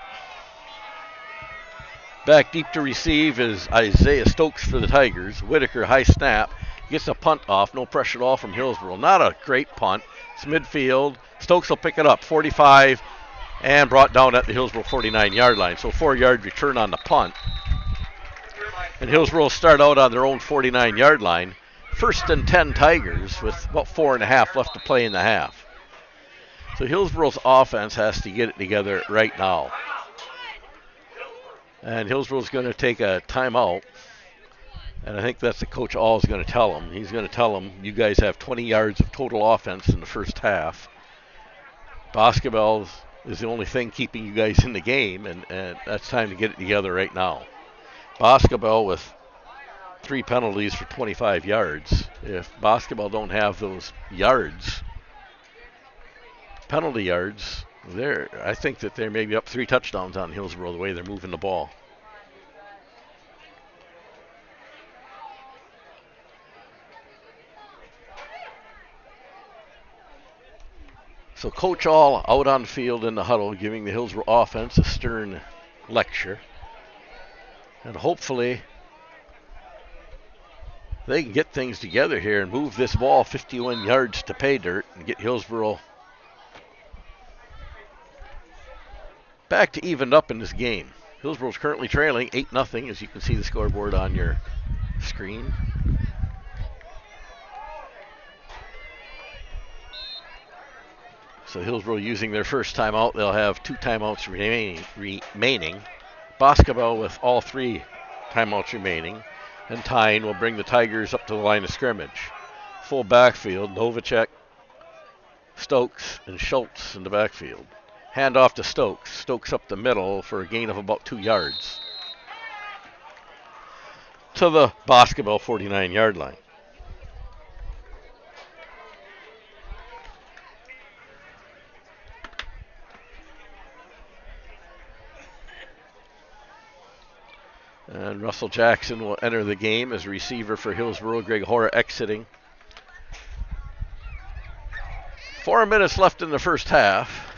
Back deep to receive is Isaiah Stokes for the Tigers. Whitaker, high snap, gets a punt off. No pressure at all from Hillsboro. Not a great punt. It's midfield. Stokes will pick it up, 45, and brought down at the Hillsboro 49-yard line. So 4-yard return on the punt. And Hillsboro will start out on their own 49-yard line. 1st and 10 Tigers with about 4.5 left to play in the half. So Hillsboro's offense has to get it together right now. And Hillsboro's going to take a timeout. And I think that's what Coach All is going to tell them. He's going to tell them, you guys have 20 yards of total offense in the first half. Boscobel is the only thing keeping you guys in the game, and that's time to get it together right now. Boscobel with 3 penalties for 25 yards. If Boscobel don't have those yards, penalty yards, I think that they're maybe up 3 touchdowns on Hillsboro the way they're moving the ball. So Coach All out on the field in the huddle giving the Hillsboro offense a stern lecture. And hopefully they can get things together here and move this ball 51 yards to pay dirt and get Hillsboro back to evened up in this game. Hillsboro's currently trailing 8-0, as you can see the scoreboard on your screen. So Hillsboro using their first timeout. They'll have 2 timeouts remaining. Boscobel with all 3 timeouts remaining. And tying will bring the Tigers up to the line of scrimmage. Full backfield, Novacek, Stokes, and Schultz in the backfield. Hand off to Stokes. Stokes up the middle for a gain of about 2 yards. To the Boscobel 49-yard line. And Russell Jackson will enter the game as receiver for Hillsboro. Greg Hora exiting. 4 minutes left in the first half.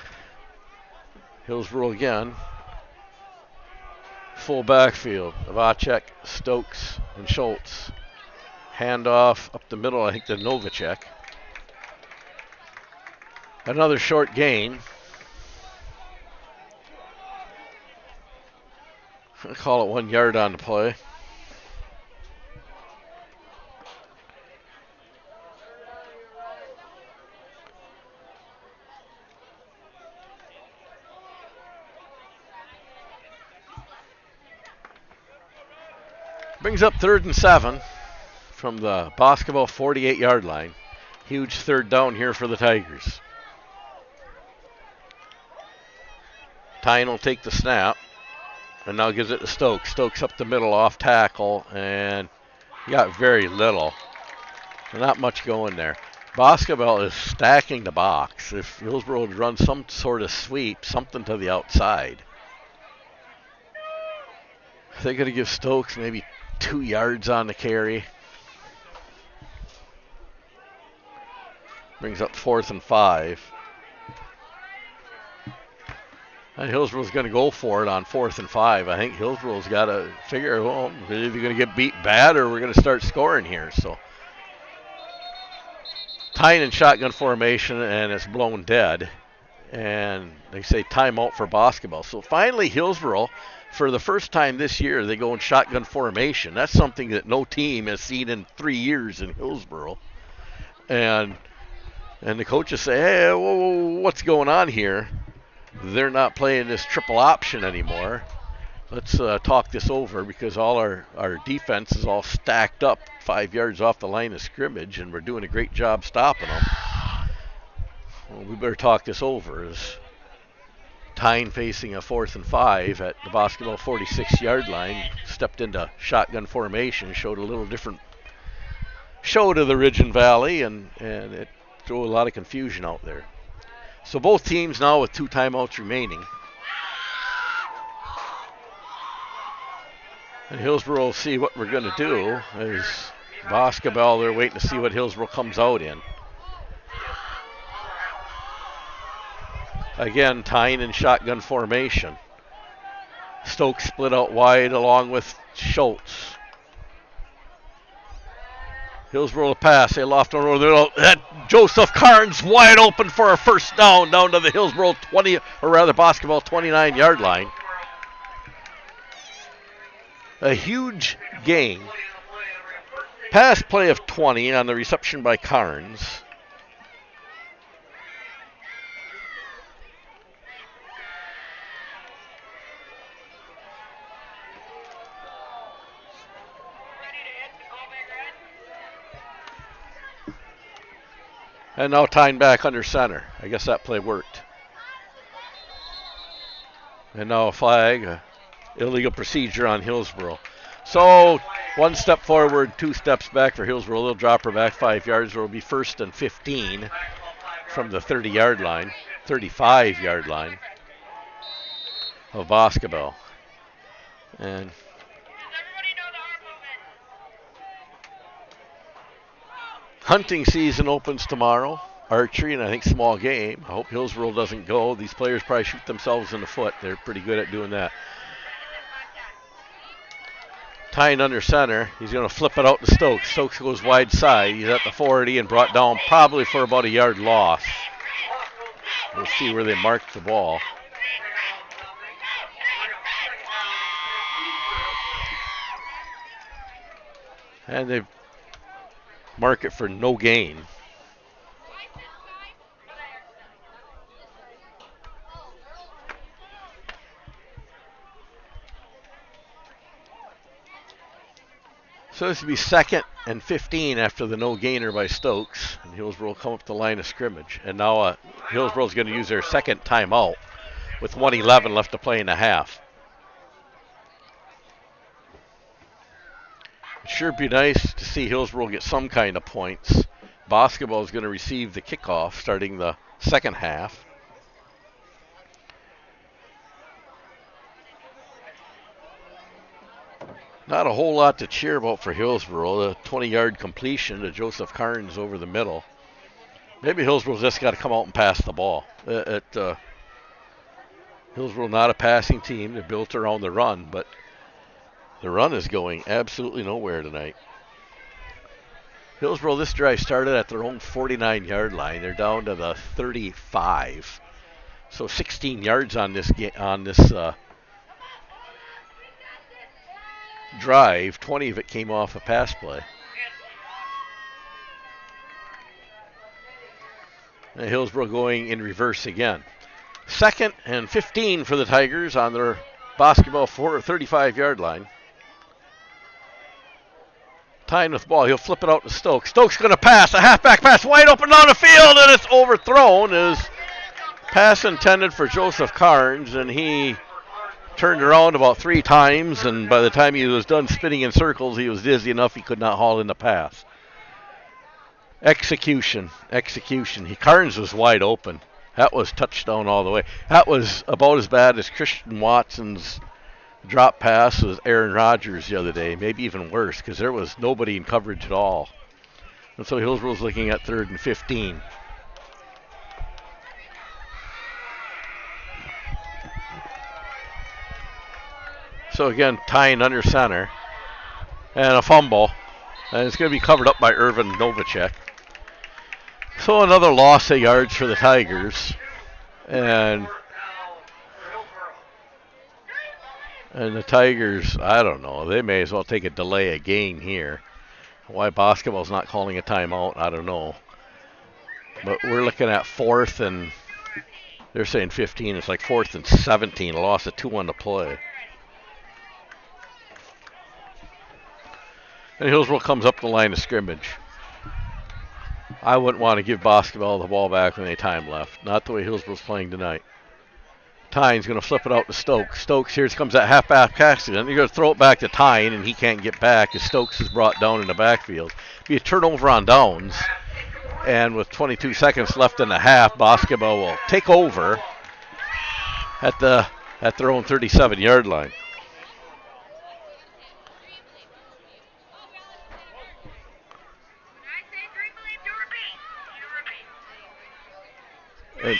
Hillsboro again. Full backfield. Novacek, Stokes, and Schultz. Handoff up the middle, I think, to Novacek. Another short gain. I'll call it 1 yard on the play. Brings up 3rd and 7 from the Boscobel 48-yard line. Huge 3rd down here for the Tigers. Tyne will take the snap. And now gives it to Stokes. Stokes up the middle off tackle, and he got very little. Not much going there. Boscobel is stacking the box. If Hillsboro would run some sort of sweep, something to the outside, they're going to give Stokes maybe 2 yards on the carry. Brings up 4th and 5. And Hillsboro's going to go for it on 4th and 5. I think Hillsboro's got to figure, well, we're either going to get beat bad or we're going to start scoring here. So Tying in shotgun formation, and it's blown dead. And they say timeout for Boscobel. So finally, Hillsboro, for the first time this year, they go in shotgun formation. That's something that no team has seen in 3 years in Hillsboro. And the coaches say, hey, whoa, what's going on here? They're not playing this triple option anymore. Let's talk this over, because all our defense is all stacked up 5 yards off the line of scrimmage, and we're doing a great job stopping them. Well, we better talk this over. As Tyne, facing a 4th and 5 at the Boscobel 46-yard line, stepped into shotgun formation, showed a little different show to the Ridge and Valley, and it threw a lot of confusion out there. So both teams now with 2 timeouts remaining. And Hillsboro will see what we're going to do. As Boscobel, they're waiting to see what Hillsboro comes out in. Again, tying in shotgun formation. Stokes split out wide along with Schultz. Hillsboro to pass. They loft over the middle. That Joseph Carnes wide open for a first down to the Hillsboro 20, or rather Boscobel 29-yard line. A huge gain. Pass play of 20 on the reception by Carnes. And now tying back under center. I guess that play worked. And now a flag, illegal procedure on Hillsboro. So 1 step forward, 2 steps back for Hillsboro. They'll drop her back 5 yards. It will be 1st and 15 from the 30-yard line, 35-yard line of Boscobel. And hunting season opens tomorrow. Archery, and I think small game. I hope Hillsboro doesn't go. These players probably shoot themselves in the foot. They're pretty good at doing that. Tying under center. He's going to flip it out to Stokes. Stokes goes wide side. He's at the 40 and brought down probably for about a yard loss. We'll see where they mark the ball. And they mark it for no gain. So this will be 2nd and 15 after the no gainer by Stokes. And Hillsboro will come up the line of scrimmage. And now Hillsboro's going to use their 2nd timeout with 1:11 left to play in the half. It sure be nice to see Hillsboro get some kind of points. Boscobel is going to receive the kickoff starting the 2nd half. Not a whole lot to cheer about for Hillsboro. The 20-yard completion to Joseph Carnes over the middle. Maybe Hillsboro's just got to come out and pass the ball. Hillsboro not a passing team. They're built around the run, but the run is going absolutely nowhere tonight. Hillsboro, this drive started at their own 49-yard line. They're down to the 35. So 16 yards on this drive. 20 of it came off a pass play. And Hillsboro going in reverse again. 2nd and 15 for the Tigers on their Boscobel 35-yard line. Tying with the ball. He'll flip it out to Stokes. Stokes going to pass. A halfback pass wide open down the field, and it's overthrown. Is pass intended for Joseph Carnes, and he turned around about 3 times, and by the time he was done spinning in circles, he was dizzy enough he could not haul in the pass. Execution. Carnes was wide open. That was touchdown all the way. That was about as bad as Christian Watson's drop pass with Aaron Rodgers the other day, maybe even worse, because there was nobody in coverage at all. And so Hillsboro's looking at 3rd and 15. So again, tying under center. And a fumble. And it's going to be covered up by Irvin Novacek. So another loss of yards for the Tigers. And the Tigers, I don't know, they may as well take a delay of game here. Why Boscobel's not calling a timeout, I don't know. But we're looking at 4th and they're saying 15. It's like 4th and 17. A loss of 2 on the play. And Hillsboro comes up the line of scrimmage. I wouldn't want to give Boscobel the ball back with any time left. Not the way Hillsboro's playing tonight. Tyne's going to flip it out to Stokes. Stokes, here comes that halfback accident. You're going to throw it back to Tyne, and he can't get back as Stokes is brought down in the backfield. Be a turnover on downs. And with 22 seconds left in the half, Boscobel will take over at their own 37-yard line. And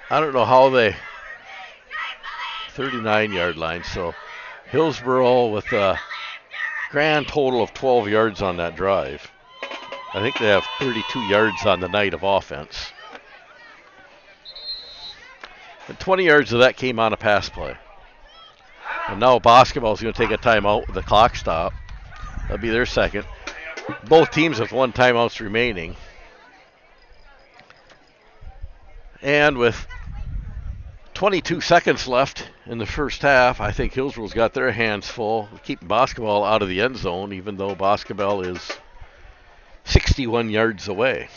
I don't know how they 39-yard line, so Hillsboro with a grand total of 12 yards on that drive. I think they have 32 yards on the night of offense. And 20 yards of that came on a pass play. And now Boscobel is going to take a timeout with the clock stop. That'll be their second. Both teams with 1 timeouts remaining. And with 22 seconds left in the first half, I think Hillsboro's got their hands full keeping Boscobel out of the end zone, even though Boscobel is 61 yards away.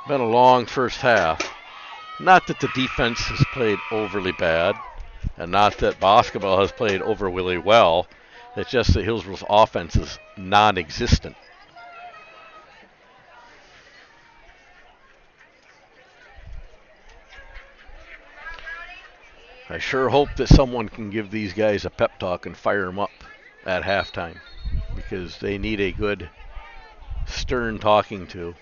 Been a long first half. Not that the defense has played overly bad, and not that Boscobel has played overly well. It's just that Hillsboro's offense is non-existent. I sure hope that someone can give these guys a pep talk and fire them up at halftime, because they need a good, stern talking to.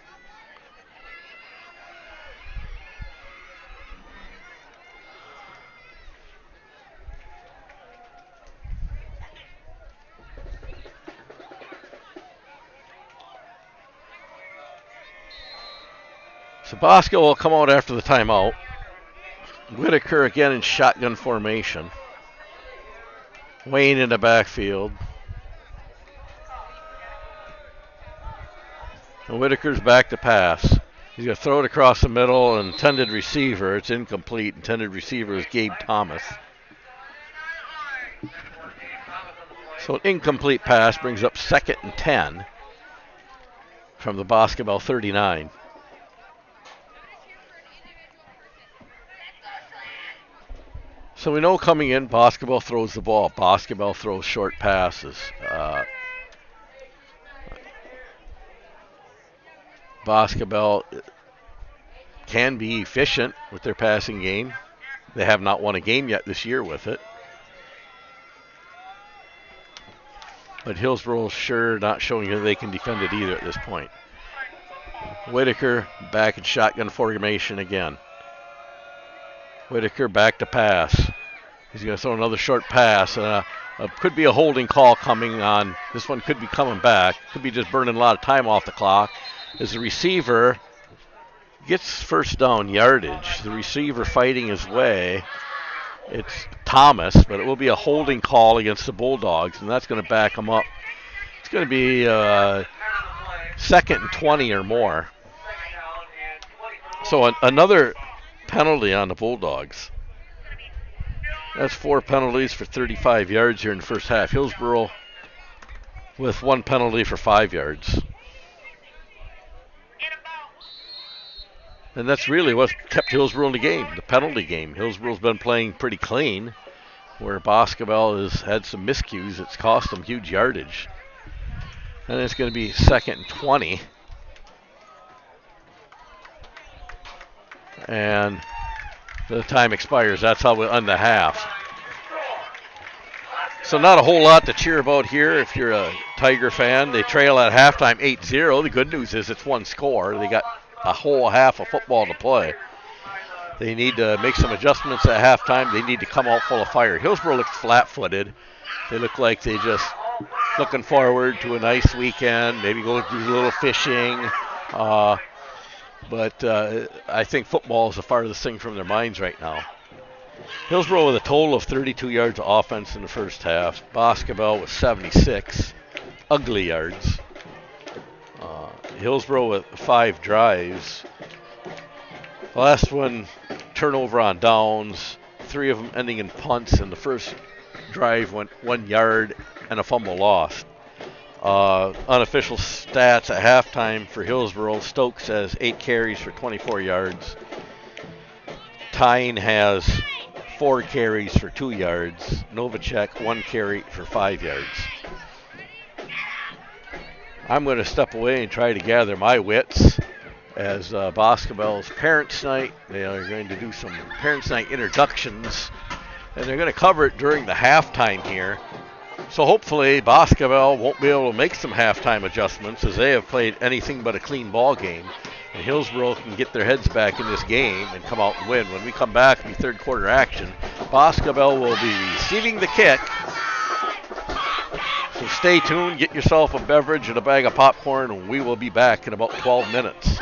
So Bosco will come out after the timeout. Whitaker again in shotgun formation. Wayne in the backfield. And Whitaker's back to pass. He's going to throw it across the middle. Intended receiver. It's incomplete. Intended receiver is Gabe Thomas. So an incomplete pass brings up 2nd and 10 from the Boscobel 39. So we know coming in, Boscobel throws the ball. Boscobel throws short passes. Boscobel can be efficient with their passing game. They have not won a game yet this year with it. But Hillsboro sure not showing that they can defend it either at this point. Whitaker back in shotgun formation again. Whitaker back to pass. He's going to throw another short pass. Could be a holding call coming on. This one could be coming back. Could be just burning a lot of time off the clock. As the receiver gets first down yardage, the receiver fighting his way. It's Thomas, but it will be a holding call against the Bulldogs, and that's going to back them up. It's going to be 2nd and 20 or more. So another penalty on the Bulldogs. That's 4 penalties for 35 yards here in the first half. Hillsboro with 1 penalty for 5 yards. And that's really what kept Hillsboro in the game, the penalty game. Hillsboro's been playing pretty clean, where Boscobel has had some miscues. It's cost them huge yardage. And it's going to be 2nd and 20. And the time expires. That's how we end the half. So not a whole lot to cheer about here if you're a Tiger fan. They trail at halftime 8-0. The good news is it's 1 score. They got a whole half of football to play. They need to make some adjustments at halftime. They need to come out full of fire. Hillsboro looked flat-footed. They look like they just looking forward to a nice weekend, maybe go do a little fishing. But I think football is the farthest thing from their minds right now. Hillsboro with a total of 32 yards of offense in the first half. Boscobel with 76 ugly yards. Hillsboro with 5 drives. The last one, turnover on downs, 3 of them ending in punts, and the first drive went 1 yard and a fumble lost. Unofficial stats at halftime for Hillsboro: Stokes has 8 carries for 24 yards. Tyne has 4 carries for 2 yards. Novacek 1 carry for 5 yards. I'm going to step away and try to gather my wits as Boscobel's Parents' Night. They are going to do some Parents' Night introductions, and they're going to cover it during the halftime here. So hopefully Boscobel won't be able to make some halftime adjustments, as they have played anything but a clean ball game. And Hillsboro can get their heads back in this game and come out and win. When we come back in third quarter action, Boscobel will be receiving the kick. So stay tuned, get yourself a beverage and a bag of popcorn, and we will be back in about 12 minutes.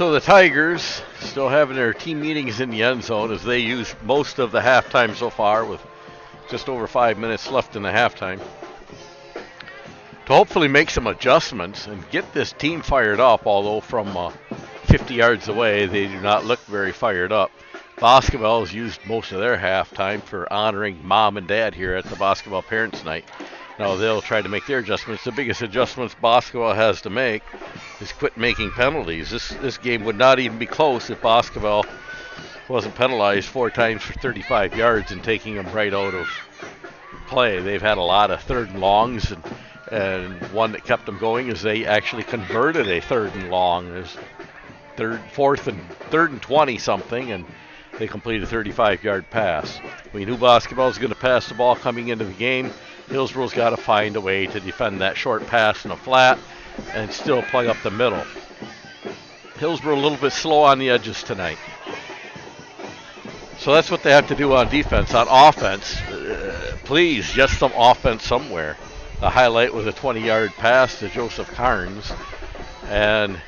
So the Tigers still having their team meetings in the end zone as they use most of the halftime so far with just over 5 minutes left in the halftime to hopefully make some adjustments and get this team fired up, although from 50 yards away they do not look very fired up. Boscobel has used most of their halftime for honoring mom and dad here at the Boscobel Parents Night. Now they'll try to make their adjustments. The biggest adjustments Boscobel has to make is quit making penalties. This game would not even be close if Boscobel wasn't penalized 4 times for 35 yards and taking them right out of play. They've had a lot of third and longs, and one that kept them going is they actually converted a third and long. There's third and 20 something, and they completed a 35-yard pass. We knew Boscobel was going to pass the ball coming into the game. Hillsboro's got to find a way to defend that short pass in a flat and still plug up the middle. Hillsboro a little bit slow on the edges tonight. So that's what they have to do on defense. On offense, please, just some offense somewhere. The highlight was a 20-yard pass to Joseph Carnes. And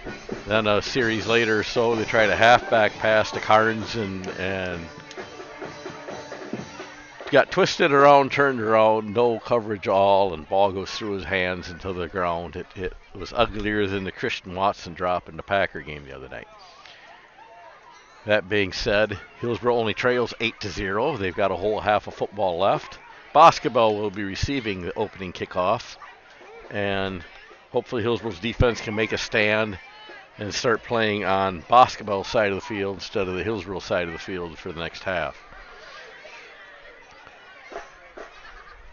then a series later or so, they tried a halfback pass to Carnes and got twisted around, turned around, no coverage at all, and ball goes through his hands into the ground. It was uglier than the Christian Watson drop in the Packer game the other night. That being said, Hillsboro only trails 8-0. They've got a whole half of football left. Boscobel will be receiving the opening kickoff, and hopefully Hillsboro's defense can make a stand and start playing on Boscobel's side of the field instead of the Hillsboro side of the field for the next half.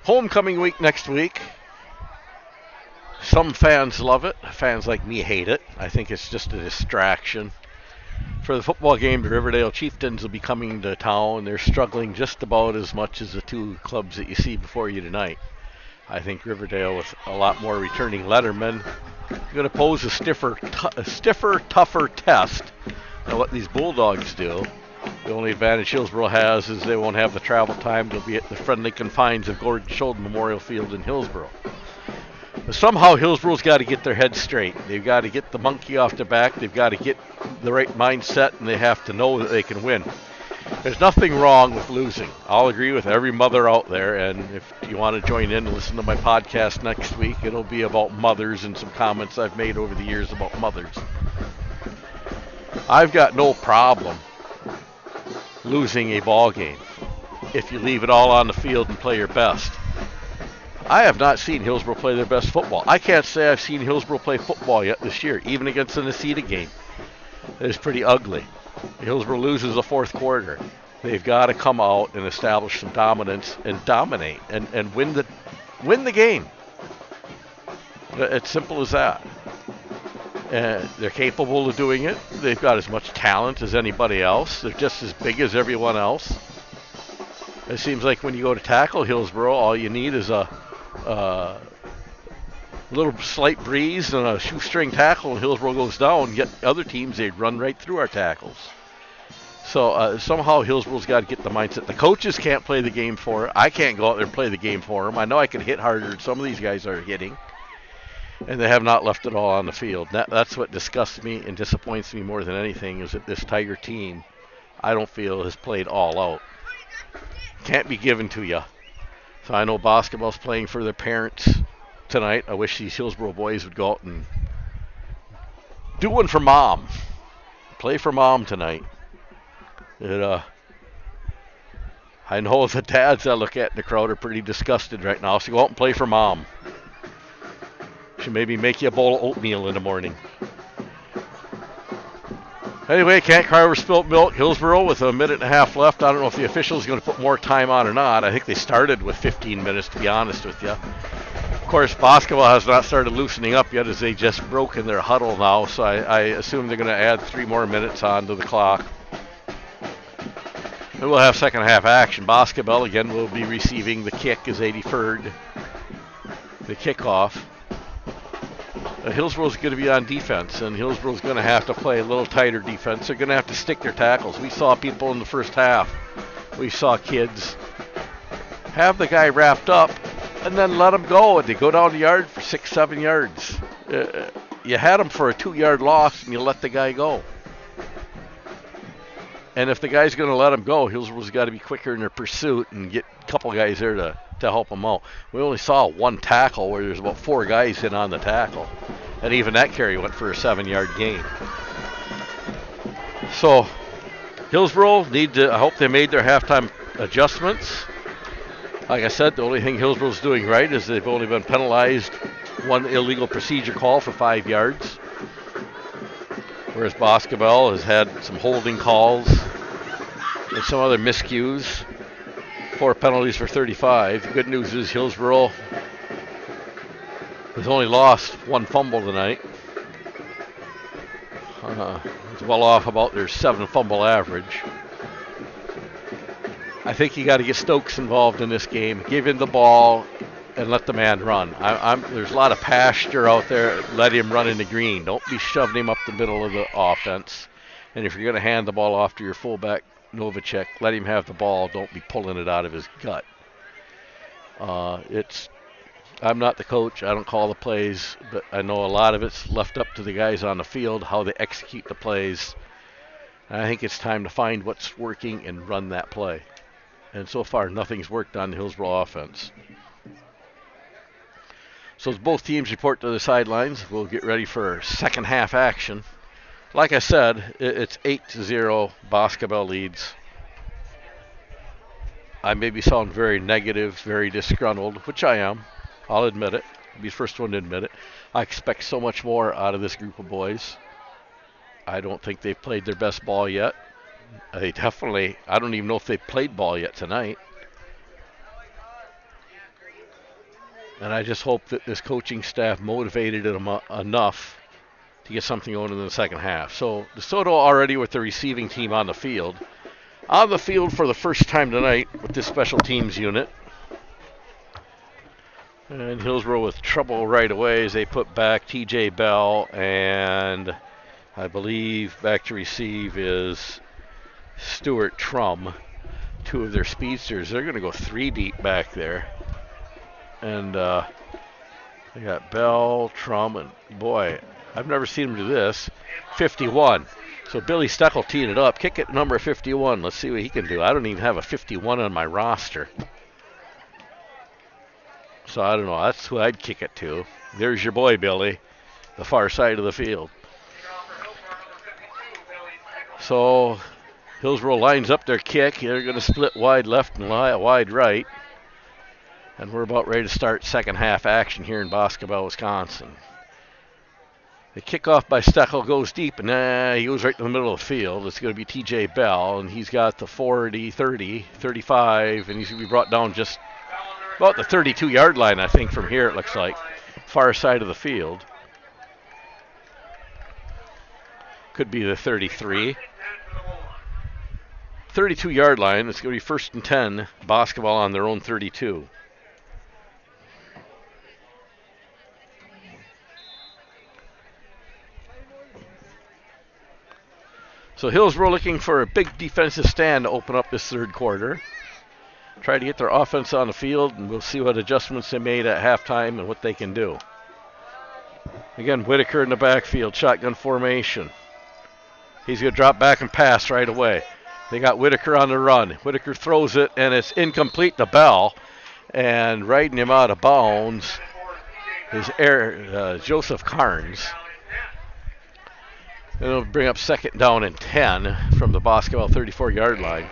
Homecoming week next week. Some fans love it. Fans like me hate it. I think it's just a distraction. For the football game, the Riverdale Chieftains will be coming to town. They're struggling just about as much as the two clubs that you see before you tonight. I think Riverdale, with a lot more returning lettermen, is going to pose a stiffer, tougher test than what these Bulldogs do. The only advantage Hillsboro has is they won't have the travel time. They'll be at the friendly confines of Gordon Sholden Memorial Field in Hillsboro. But somehow Hillsboro's got to get their head straight. They've got to get the monkey off their back. They've got to get the right mindset, and they have to know that they can win. There's nothing wrong with losing. I'll agree with every mother out there, and if you want to join in and listen to my podcast next week, it'll be about mothers and some comments I've made over the years about mothers. I've got no problem losing a ball game if you leave it all on the field and play your best. I have not seen Hillsboro play their best football. I can't say I've seen Hillsboro play football yet this year, even against an Aceta game. It's pretty ugly. Hillsboro loses the fourth quarter. They've got to come out and establish some dominance and dominate and win the game. It's simple as that. They're capable of doing it. They've got as much talent as anybody else. They're just as big as everyone else. It seems like when you go to tackle Hillsboro, all you need is a little slight breeze and a shoestring tackle, and Hillsboro goes down. Yet other teams, they'd run right through our tackles. So somehow Hillsboro's got to get the mindset. The coaches can't play the game for it. I can't go out there and play the game for them. I know I can hit harder than some of these guys are hitting. And they have not left it all on the field. That's what disgusts me and disappoints me more than anything, is that this Tiger team, I don't feel, has played all out. Can't be given to you. So I know Boscobel's playing for their parents tonight. I wish these Hillsboro boys would go out and do one for mom. Play for mom tonight. I know the dads I look at in the crowd are pretty disgusted right now, so go out and play for mom. Should maybe make you a bowl of oatmeal in the morning. Anyway, can't cry over spilt milk. Hillsboro with a minute and a half left. I don't know if the officials are going to put more time on or not. I think they started with 15 minutes, to be honest with you. Of course, Boscobel has not started loosening up yet, as they just broke in their huddle now, so I assume they're going to add 3 more minutes onto the clock. And we'll have second half action. Boscobel again will be receiving the kick as they deferred the kickoff. Hillsboro's going to be on defense, and Hillsboro's going to have to play a little tighter defense. They're going to have to stick their tackles. We saw people in the first half. We saw kids have the guy wrapped up and then let him go, and they go down the yard for 6-7 yards. You had him for a 2-yard loss, and you let the guy go. And if the guy's going to let him go, Hillsboro's got to be quicker in their pursuit and get a couple guys there to help him out. We only saw one tackle where there's about 4 guys in on the tackle. And even that carry went for a 7-yard gain. So Hillsboro I hope they made their halftime adjustments. Like I said, the only thing Hillsboro's doing right is they've only been penalized 1 illegal procedure call for 5 yards. Whereas Boscobel has had some holding calls and some other miscues. 4 penalties for 35. The good news is Hillsboro has only lost 1 fumble tonight. It's well off about their 7 fumble average. I think you got to get Stokes involved in this game. Give him the ball and let the man run. There's a lot of pasture out there. Let him run in the green. Don't be shoving him up the middle of the offense. And if you're going to hand the ball off to your fullback, Novacek, let him have the ball. Don't be pulling it out of his gut. I'm not the coach. I don't call the plays, but I know a lot of it's left up to the guys on the field, how they execute the plays. And I think it's time to find what's working and run that play. And so far, nothing's worked on the Hillsboro offense. So as both teams report to the sidelines, we'll get ready for second half action. Like I said, it's 8-0. Boscobel leads. I maybe sound very negative, very disgruntled, which I am. I'll admit it. I'll be the first one to admit it. I expect so much more out of this group of boys. I don't think they've played their best ball yet. I don't even know if they've played ball yet tonight. And I just hope that this coaching staff motivated them enough to get something going in the second half. So DeSoto already with the receiving team on the field. On the field for the first time tonight with this special teams unit. And Hillsboro with trouble right away as they put back TJ Bell, and I believe back to receive is Stuart Trum, 2 of their speedsters. They're going to go 3 deep back there. And they got Bell, Trum, and boy, I've never seen him do this. 51. So Billy Steckel teed it up. Kick it number 51. Let's see what he can do. I don't even have a 51 on my roster. So I don't know. That's who I'd kick it to. There's your boy, Billy, the far side of the field. So Hillsboro lines up their kick. They're going to split wide left and wide right. And we're about ready to start second half action here in Boscobel, Wisconsin. The kickoff by Steckel goes deep, and he goes right to the middle of the field. It's going to be TJ Bell, and he's got the 40, 30, 35, and he's going to be brought down just about the 32-yard line, I think, from here, it looks like. Far side of the field. Could be the 33. 32-yard line. It's going to be 1st and 10. Boscobel on their own 32. So Hillsboro looking for a big defensive stand to open up this third quarter. Try to get their offense on the field, and we'll see what adjustments they made at halftime and what they can do. Again, Whitaker in the backfield, shotgun formation. He's going to drop back and pass right away. They got Whitaker on the run. Whitaker throws it, and it's incomplete to Bell. And riding him out of bounds is Joseph Carnes. And it'll bring up 2nd down and 10 from the Boscobel 34-yard line.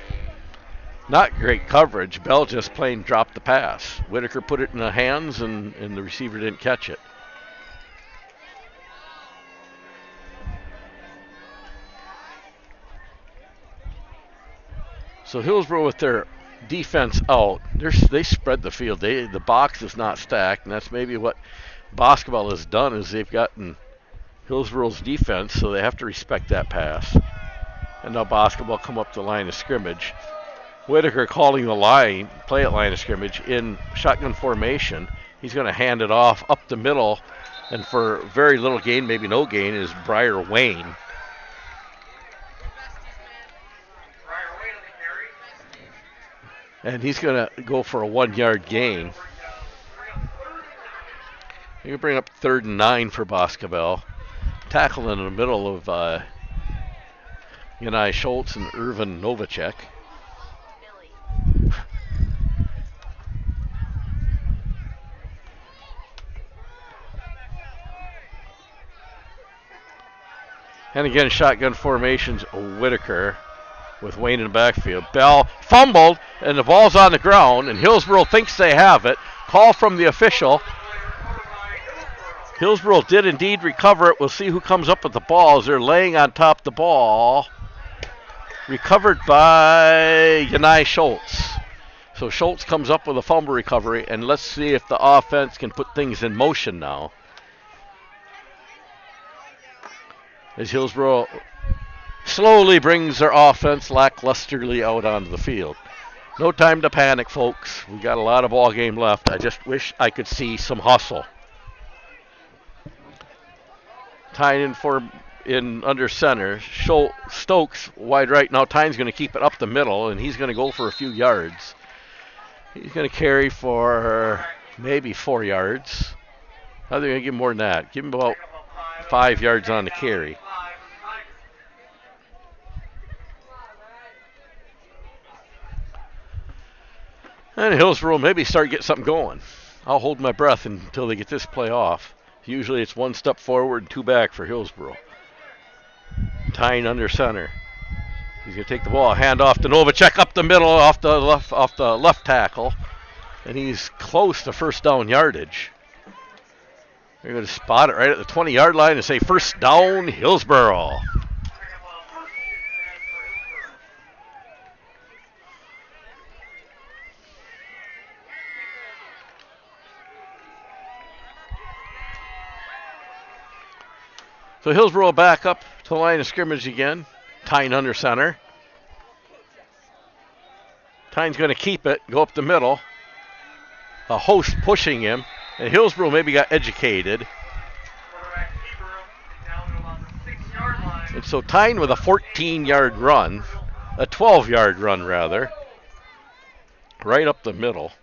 Not great coverage. Bell just plain dropped the pass. Whitaker put it in the hands, and the receiver didn't catch it. So Hillsboro with their defense out, they spread the field. The box is not stacked, and that's maybe what Boscobel has done is they've gotten Hillsboro's defense, so they have to respect that pass. And now Boscobel come up the line of scrimmage. Whitaker calling the play at line of scrimmage in shotgun formation. He's going to hand it off up the middle, and for very little gain, maybe no gain, is Briar Wayne. And he's going to go for a 1-yard gain. You can bring up 3rd and 9 for Boscobel. Tackle in the middle of Yanai Schultz and Irvin Novacek. And again, shotgun formations, Whitaker with Wayne in the backfield. Bell fumbled, and the ball's on the ground, and Hillsboro thinks they have it. Call from the official. Hillsboro did indeed recover it. We'll see who comes up with the ball as they're laying on top of the ball. Recovered by Yanai Schultz. So Schultz comes up with a fumble recovery, and let's see if the offense can put things in motion now. As Hillsboro slowly brings their offense lacklusterly out onto the field. No time to panic, folks. We got a lot of ball game left. I just wish I could see some hustle. Tying in under center. Stokes wide right. Now Tyne's going to keep it up the middle, and he's going to go for a few yards. He's going to carry for maybe 4 yards. How are they going to give him more than that? Give him about 5 yards on the carry. And Hillsboro maybe start getting something going. I'll hold my breath until they get this play off. Usually it's 1 step forward and 2 back for Hillsboro. Tying under center. He's going to take the ball, hand off to Novacek up the middle, off the left tackle, and he's close to first down yardage. They're going to spot it right at the 20-yard line and say first down, Hillsboro. So Hillsboro back up to the line of scrimmage again. Tyne under center. Tyne's going to keep it, go up the middle. A host pushing him, and Hillsboro maybe got educated. And so Tyne with a 14-yard run, a 12-yard run rather, right up the middle.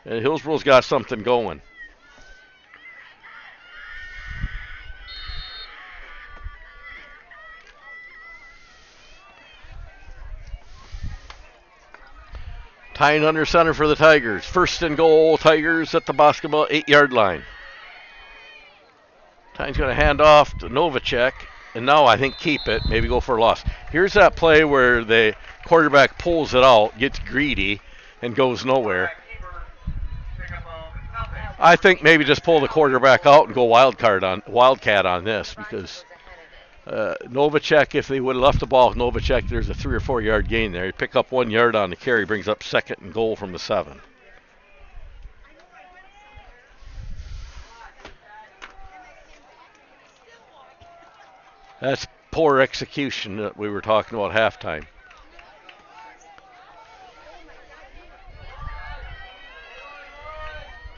And Hillsboro's got something going. Tyne under center for the Tigers. First and goal, Tigers at the Boscobel 8-yard line. Tyne's going to hand off to Novacek, and now I think keep it, maybe go for a loss. Here's that play where the quarterback pulls it out, gets greedy, and goes nowhere. I think maybe just pull the quarterback out and go wildcat on this, because Novacek, if they would have left the ball with Novacek, there's a 3 or 4 yard gain there. He pick up 1 yard on the carry, brings up second and goal from the 7. That's poor execution that we were talking about halftime.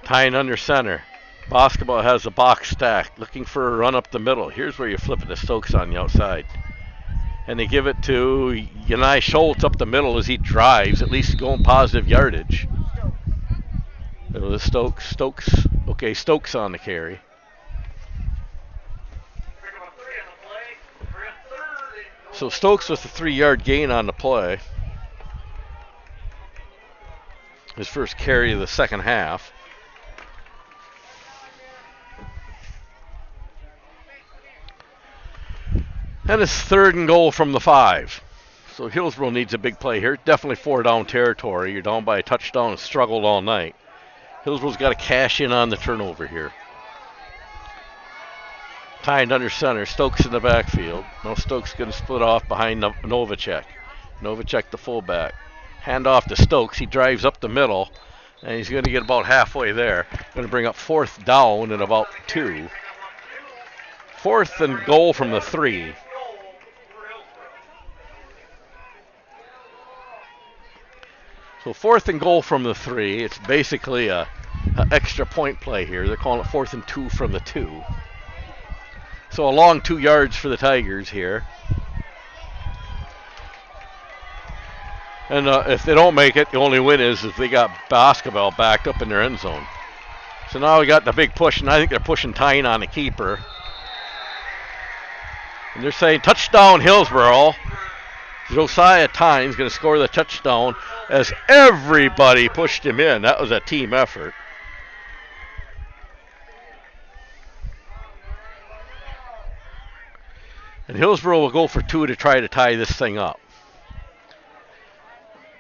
Tying under center. Boscobel has a box stack, looking for a run up the middle. Here's where you flip it to Stokes on the outside. And they give it to Yanai Schultz up the middle as he drives, at least going positive yardage. Stokes on the carry. So Stokes with a 3-yard gain on the play. His first carry of the second half. And it's 3rd and goal from the 5. So Hillsboro needs a big play here. Definitely 4-down territory. You're down by a touchdown and struggled all night. Hillsboro's got to cash in on the turnover here. Tying under center. Stokes in the backfield. Now Stokes going to split off behind Novacek. Novacek the fullback. Hand off to Stokes. He drives up the middle, and he's going to get about halfway there. Going to bring up 4th down and about 2. 4th and goal from the 3. So 4th and goal from the 3. It's basically a extra point play here. They're calling it 4th and 2 from the 2. So a long 2 yards for the Tigers here. And if they don't make it, the only win is if they got Boscobel backed up in their end zone. So now we got the big push, and I think they're pushing Tyne on the keeper. And they're saying touchdown Hillsboro. Josiah Tynes going to score the touchdown as everybody pushed him in. That was a team effort. And Hillsboro will go for 2 to try to tie this thing up.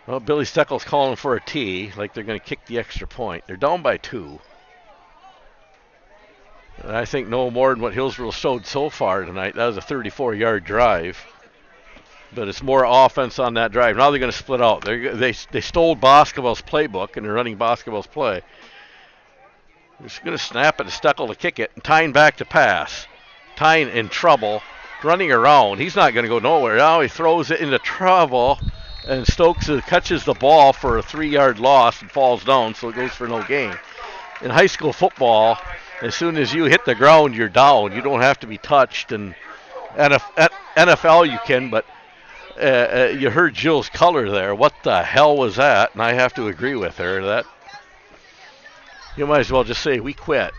Well, Billy Steckel's calling for a tee, like they're going to kick the extra point. They're down by 2. And I think no more than what Hillsboro showed so far tonight. That was a 34-yard drive. But it's more offense on that drive. Now they're going to split out. They stole Boscobel's playbook, and they're running Boscobel's play. They're just going to snap it to Steckel to kick it, and Tyne back to pass. Tyne in trouble, running around. He's not going to go nowhere. Now he throws it into trouble, and Stokes catches the ball for a 3-yard loss and falls down, so it goes for no gain. In high school football, as soon as you hit the ground, you're down. You don't have to be touched. And NFL you can, but you heard Jill's color there. What the hell was that? And I have to agree with her. That you might as well just say we quit.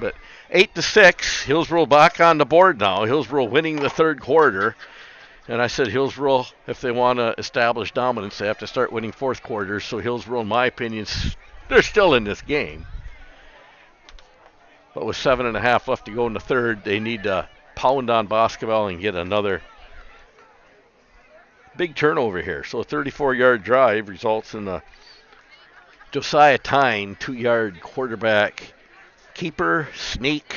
But 8-6, Hillsboro back on the board now. Hillsboro winning the third quarter. And I said Hillsboro, if they want to establish dominance, they have to start winning fourth quarters. So Hillsboro, in my opinion, they're still in this game. But with 7.5 left to go in the third, they need to pound on Boscobel and get another big turnover here. So a 34-yard drive results in a Josiah Tyne 2-yard quarterback keeper, sneak,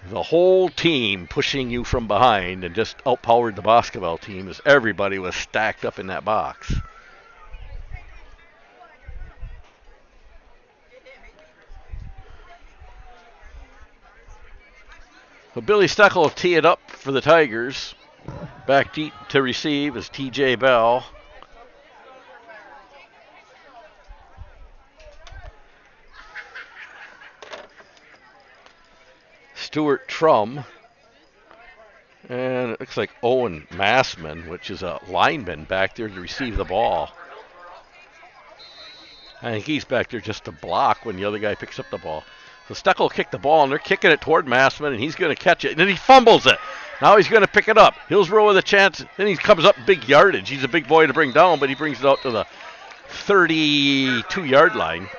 the whole team pushing you from behind, and just outpowered the Boscobel team as everybody was stacked up in that box. So Billy Steckel will tee it up for the Tigers. Back deep to receive is TJ Bell. Stuart Trum. And it looks like Owen Massman, which is a lineman back there to receive the ball. I think he's back there just to block when the other guy picks up the ball. So Steckel kicked the ball, and they're kicking it toward Massman, and he's going to catch it. And then he fumbles it. Now he's going to pick it up. Hillsboro with a chance. Then he comes up big yardage. He's a big boy to bring down, but he brings it out to the 32-yard line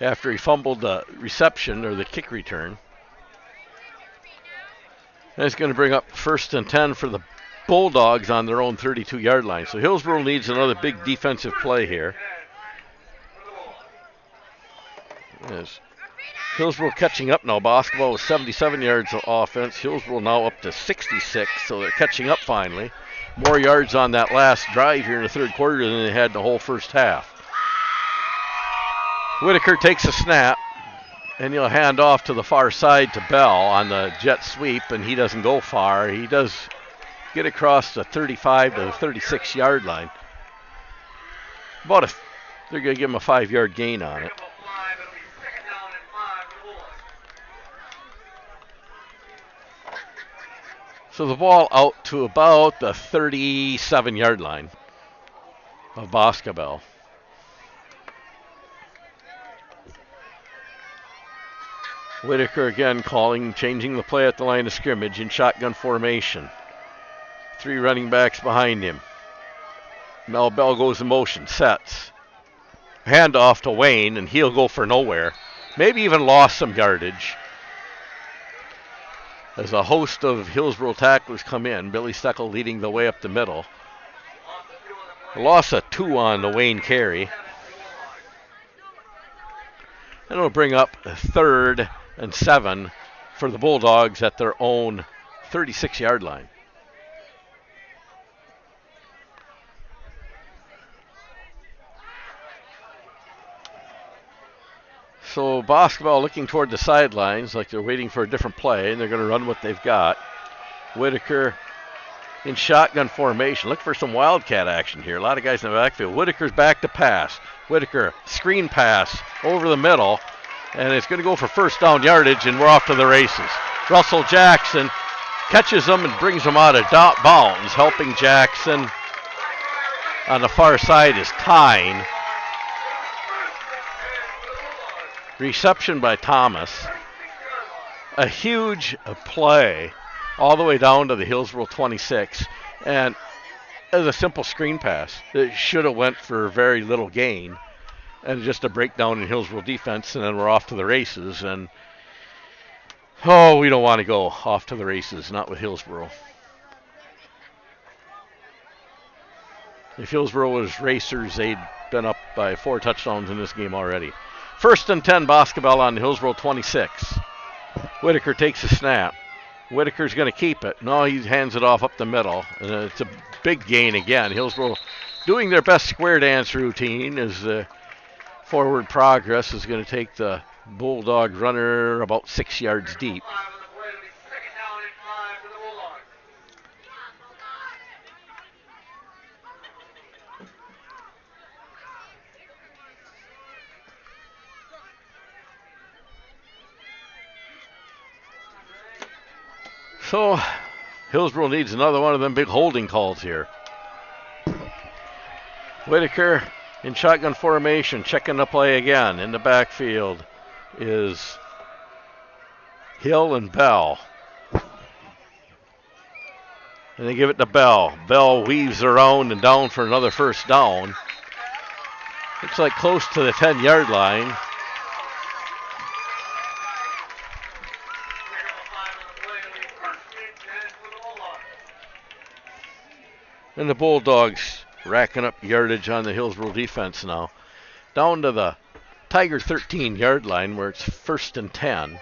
after he fumbled the reception or the kick return. And it's going to bring up 1st and 10 for the Bulldogs on their own 32-yard line. So Hillsboro needs another big defensive play here. As Hillsboro catching up now. Boscobel with 77 yards of offense. Hillsboro now up to 66, so they're catching up finally. More yards on that last drive here in the third quarter than they had the whole first half. Whitaker takes a snap, and he'll hand off to the far side to Bell on the jet sweep, and he doesn't go far. He does get across the 35 to the 36-yard line. They're going to give him a 5-yard gain on it. So the ball out to about the 37-yard line of Boscobel. Whitaker again changing the play at the line of scrimmage in shotgun formation. 3 running backs behind him. Now Bell goes in motion, sets. Handoff to Wayne, and he'll go for nowhere. Maybe even lost some yardage. As a host of Hillsboro tacklers come in, Billy Steckel leading the way up the middle. A loss of 2 on the Wayne carry. And it'll bring up 3rd and 7 for the Bulldogs at their own 36-yard line. So Boscobel looking toward the sidelines like they're waiting for a different play, and they're going to run what they've got. Whitaker in shotgun formation. Look for some wildcat action here. A lot of guys in the backfield. Whitaker's back to pass. Whitaker, screen pass over the middle, and it's going to go for first down yardage, and we're off to the races. Russell Jackson catches them and brings them out of bounds. Helping Jackson on the far side is Tyne. Reception by Thomas. A huge play all the way down to the Hillsboro 26. And as a simple screen pass, it should have went for very little gain. And just a breakdown in Hillsboro defense, and then we're off to the races. And, oh, we don't want to go off to the races, not with Hillsboro. If Hillsboro was racers, they'd been up by 4 touchdowns in this game already. 1st and 10, Boscobel on the Hillsboro 26. Whitaker takes a snap. Whitaker's going to keep it. No, he hands it off up the middle. And it's a big gain again. Hillsboro doing their best square dance routine as the forward progress is going to take the Bulldog runner about 6 yards deep. So Hillsboro needs another one of them big holding calls here. Whitaker in shotgun formation, checking the play again. In the backfield is Hill and Bell. And they give it to Bell. Bell weaves around and down for another first down. Looks like close to the 10-yard line. And the Bulldogs racking up yardage on the Hillsboro defense now. Down to the Tiger 13-yard line where it's 1st and 10.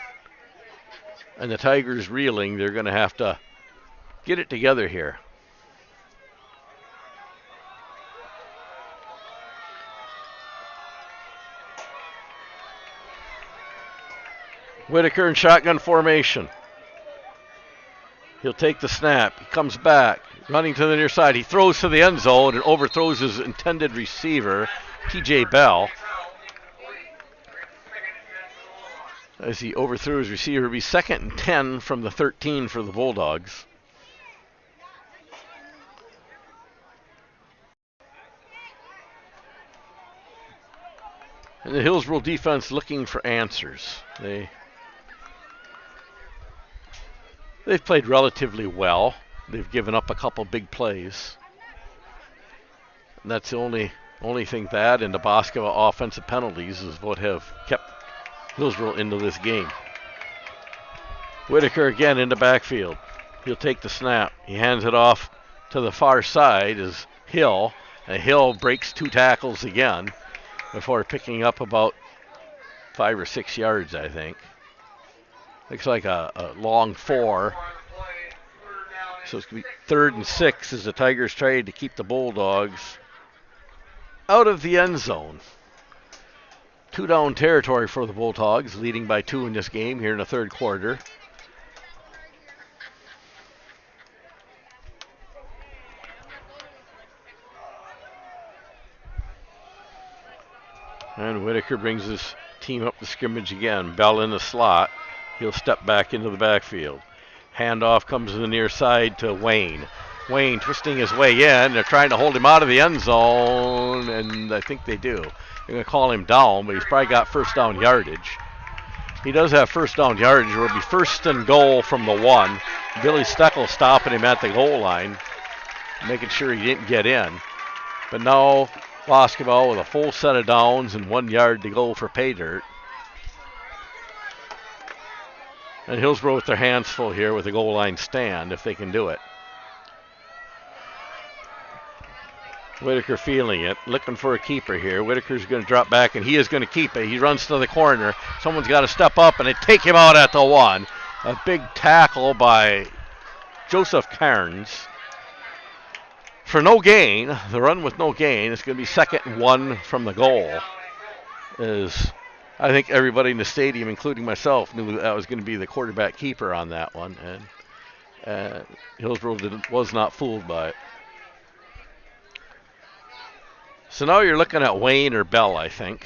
And the Tigers reeling. They're going to have to get it together here. Whitaker in shotgun formation. He'll take the snap. He comes back, running to the near side. He throws to the end zone and overthrows his intended receiver, T.J. Bell. As he overthrew his receiver, it'll be 2nd and 10 from the 13 for the Bulldogs. And the Hillsboro defense looking for answers. They've played relatively well. They've given up a couple big plays. And that's the only thing bad in the Boscobel offensive penalties is what have kept Hillsboro into this game. Whitaker again in the backfield. He'll take the snap. He hands it off to the far side as Hill. And Hill breaks 2 tackles again before picking up about 5 or 6 yards, I think. Looks like a long 4. So it's going to be 3rd and 6 as the Tigers try to keep the Bulldogs out of the end zone. 2-down territory for the Bulldogs, leading by 2 in this game here in the 3rd quarter. And Whitaker brings his team up the scrimmage again. Bell in the slot. He'll step back into the backfield. Handoff comes to the near side to Wayne. Wayne twisting his way in. They're trying to hold him out of the end zone, and I think they do. They're going to call him down, but he's probably got first down yardage. He does have first down yardage. It will be 1st and goal from the 1. Billy Steckel stopping him at the goal line, making sure he didn't get in. But now Boscobel with a full set of downs and 1 yard to go for pay dirt. And Hillsboro with their hands full here with a goal line stand if they can do it. Whitaker feeling it, looking for a keeper here. Whitaker's going to drop back, and he is going to keep it. He runs to the corner. Someone's got to step up, and they take him out at the 1. A big tackle by Joseph Cairns. For no gain, the run with no gain. It's going to be 2nd and 1 from the goal. I think everybody in the stadium, including myself, knew that was going to be the quarterback keeper on that one, and Hillsboro was not fooled by it. So now you're looking at Wayne or Bell, I think.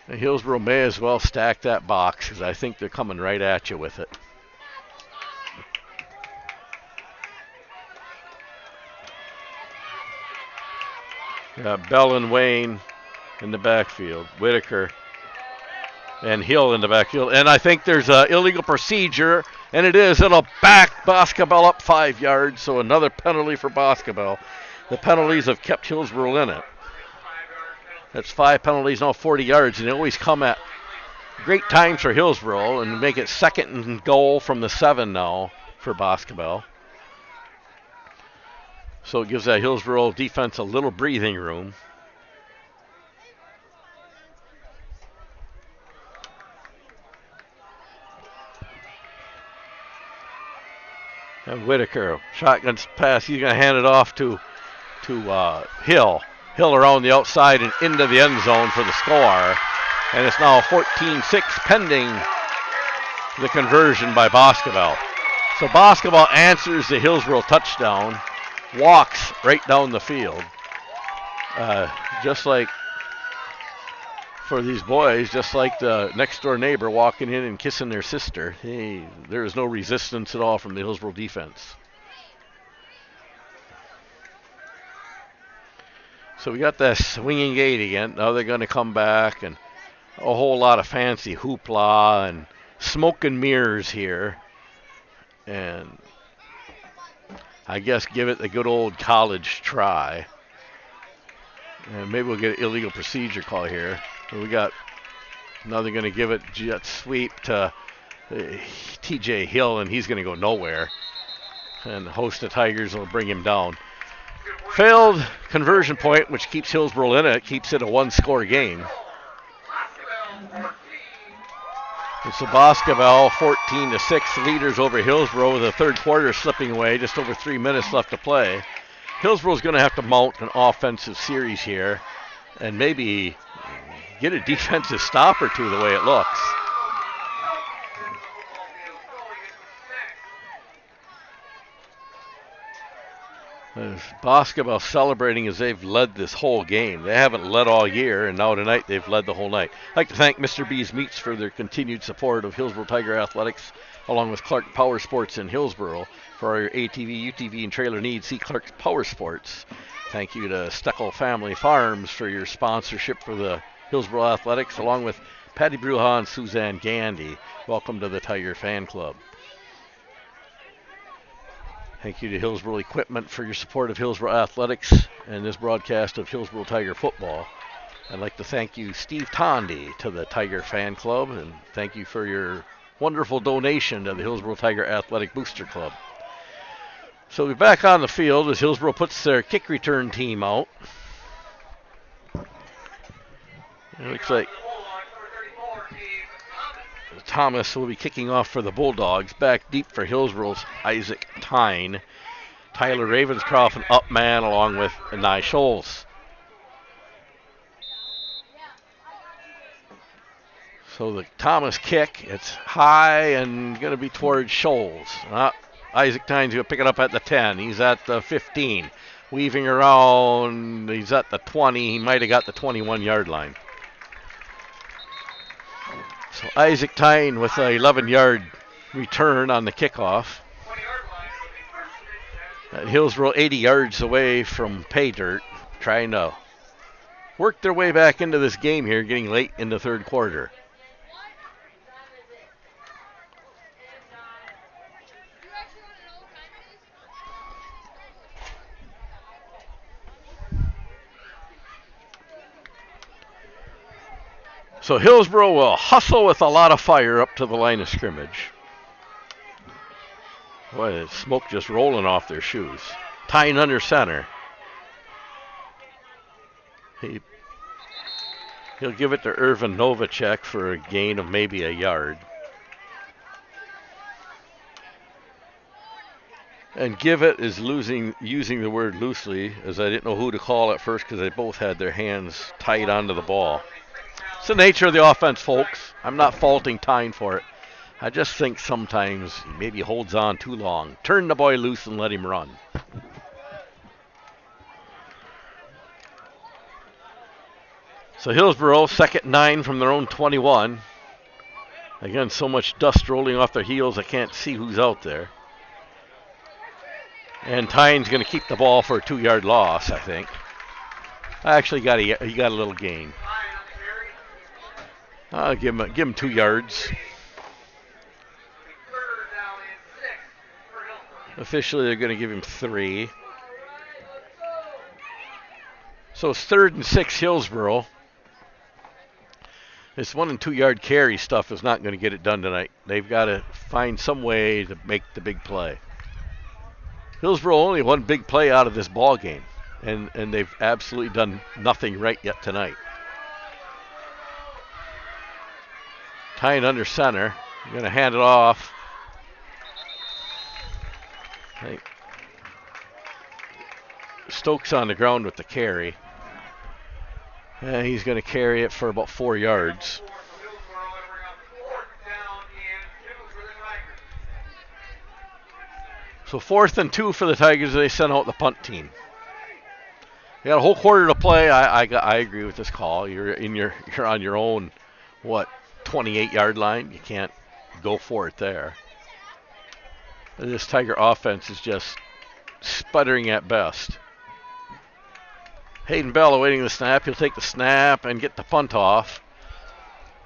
And Hillsboro may as well stack that box because I think they're coming right at you with it. Got Bell and Wayne in the backfield. Whitaker And Hill in the backfield. And I think there's an illegal procedure, and it is. It'll back Boscobel up 5 yards, so another penalty for Boscobel. The penalties have kept Hillsboro in it. That's 5 penalties, now 40 yards, and they always come at great times for Hillsboro and make it 2nd and goal from the 7 now for Boscobel. So it gives that Hillsboro defense a little breathing room. And Whitaker, shotgun pass. He's going to hand it off to Hill. Hill around the outside and into the end zone for the score. And it's now 14-6 pending the conversion by Boscobel. So Boscobel answers the Hillsboro touchdown, walks right down the field. Just like for these boys, just like the next door neighbor walking in and kissing their sister. Hey, there is no resistance at all from the Hillsboro defense. So we got that swinging gate again. Now they're going to come back, and a whole lot of fancy hoopla and smoke and mirrors here. And I guess give it the good old college try. And maybe we'll get an illegal procedure call here. We got, now they're going to give it jet sweep to TJ Hill, and he's going to go nowhere. And the host of Tigers will bring him down. Failed conversion point, which keeps Hillsboro in it, keeps it a 1-score game. It's the Boscobel 14-6 leaders over Hillsboro with the third quarter slipping away, just over 3 minutes left to play. Hillsboro's going to have to mount an offensive series here and maybe get a defensive stop or two the way it looks. Boscobel celebrating as they've led this whole game. They haven't led all year, and now tonight they've led the whole night. I'd like to thank Mr. B's Meats for their continued support of Hillsboro Tiger Athletics, along with Clark Power Sports in Hillsboro. For our ATV, UTV, and trailer needs, see Clark's Power Sports. Thank you to Steckel Family Farms for your sponsorship for the Hillsboro Athletics, along with Patty Bruja and Suzanne Gandy. Welcome to the Tiger Fan Club. Thank you to Hillsboro Equipment for your support of Hillsboro Athletics and this broadcast of Hillsboro Tiger football. I'd like to thank you, Steve Tondi, to the Tiger Fan Club, and thank you for your wonderful donation to the Hillsboro Tiger Athletic Booster Club. So we're back on the field as Hillsboro puts their kick return team out. It looks like Thomas will be kicking off for the Bulldogs. Back deep for Hillsboro's Isaac Tyne. Tyler Ravenscroft, an up man, along with Nye Scholes. So the Thomas kick, it's high and going to be towards Scholes. Isaac Tyne's going to pick it up at the 10. He's at the 15. Weaving around, he's at the 20. He might have got the 21-yard line. So Isaac Tyne with an 11-yard return on the kickoff. Hillsboro 80 yards away from pay dirt, trying to work their way back into this game here, getting late in the third quarter. So Hillsboro will hustle with a lot of fire up to the line of scrimmage. Boy, the smoke just rolling off their shoes. Tyne under center. He'll give it to Irvin Novacek for a gain of maybe a yard. And give it is using the word loosely, as I didn't know who to call at first because they both had their hands tight onto the ball. It's the nature of the offense, folks. I'm not faulting Tyne for it. I just think sometimes maybe he holds on too long. Turn the boy loose and let him run. So Hillsboro, 2nd and 9 from their own 21. Again, so much dust rolling off their heels, I can't see who's out there. And Tyne's going to keep the ball for a 2-yard loss, I think. Actually, he got a little gain. I'll give him 2 yards. Officially, they're going to give him 3. So it's 3rd and 6 Hillsboro. This 1 and 2 yard carry stuff is not going to get it done tonight. They've got to find some way to make the big play. Hillsboro only one big play out of this ball game, and they've absolutely done nothing right yet tonight. Tying under center. Going to hand it off. Stokes on the ground with the carry. And he's going to carry it for about 4 yards. So 4th and 2 for the Tigers. They sent out the punt team. They got a whole quarter to play. I agree with this call. You're on your own 28-yard line. You can't go for it there. This Tiger offense is just sputtering at best. Hayden Bell awaiting the snap. He'll take the snap and get the punt off.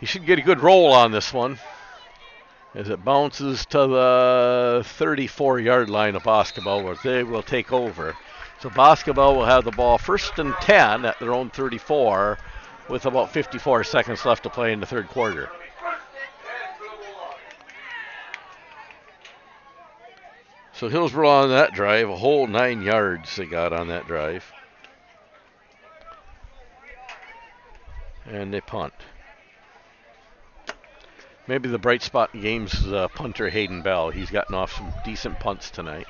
He should get a good roll on this one as it bounces to the 34-yard line of Boscobel, where they will take over. So Boscobel will have the ball 1st and 10 at their own 34 with about 54 seconds left to play in the 3rd quarter. So Hillsboro on that drive, a whole 9 yards they got on that drive. And they punt. Maybe the bright spot in games is punter Hayden Bell. He's gotten off some decent punts tonight.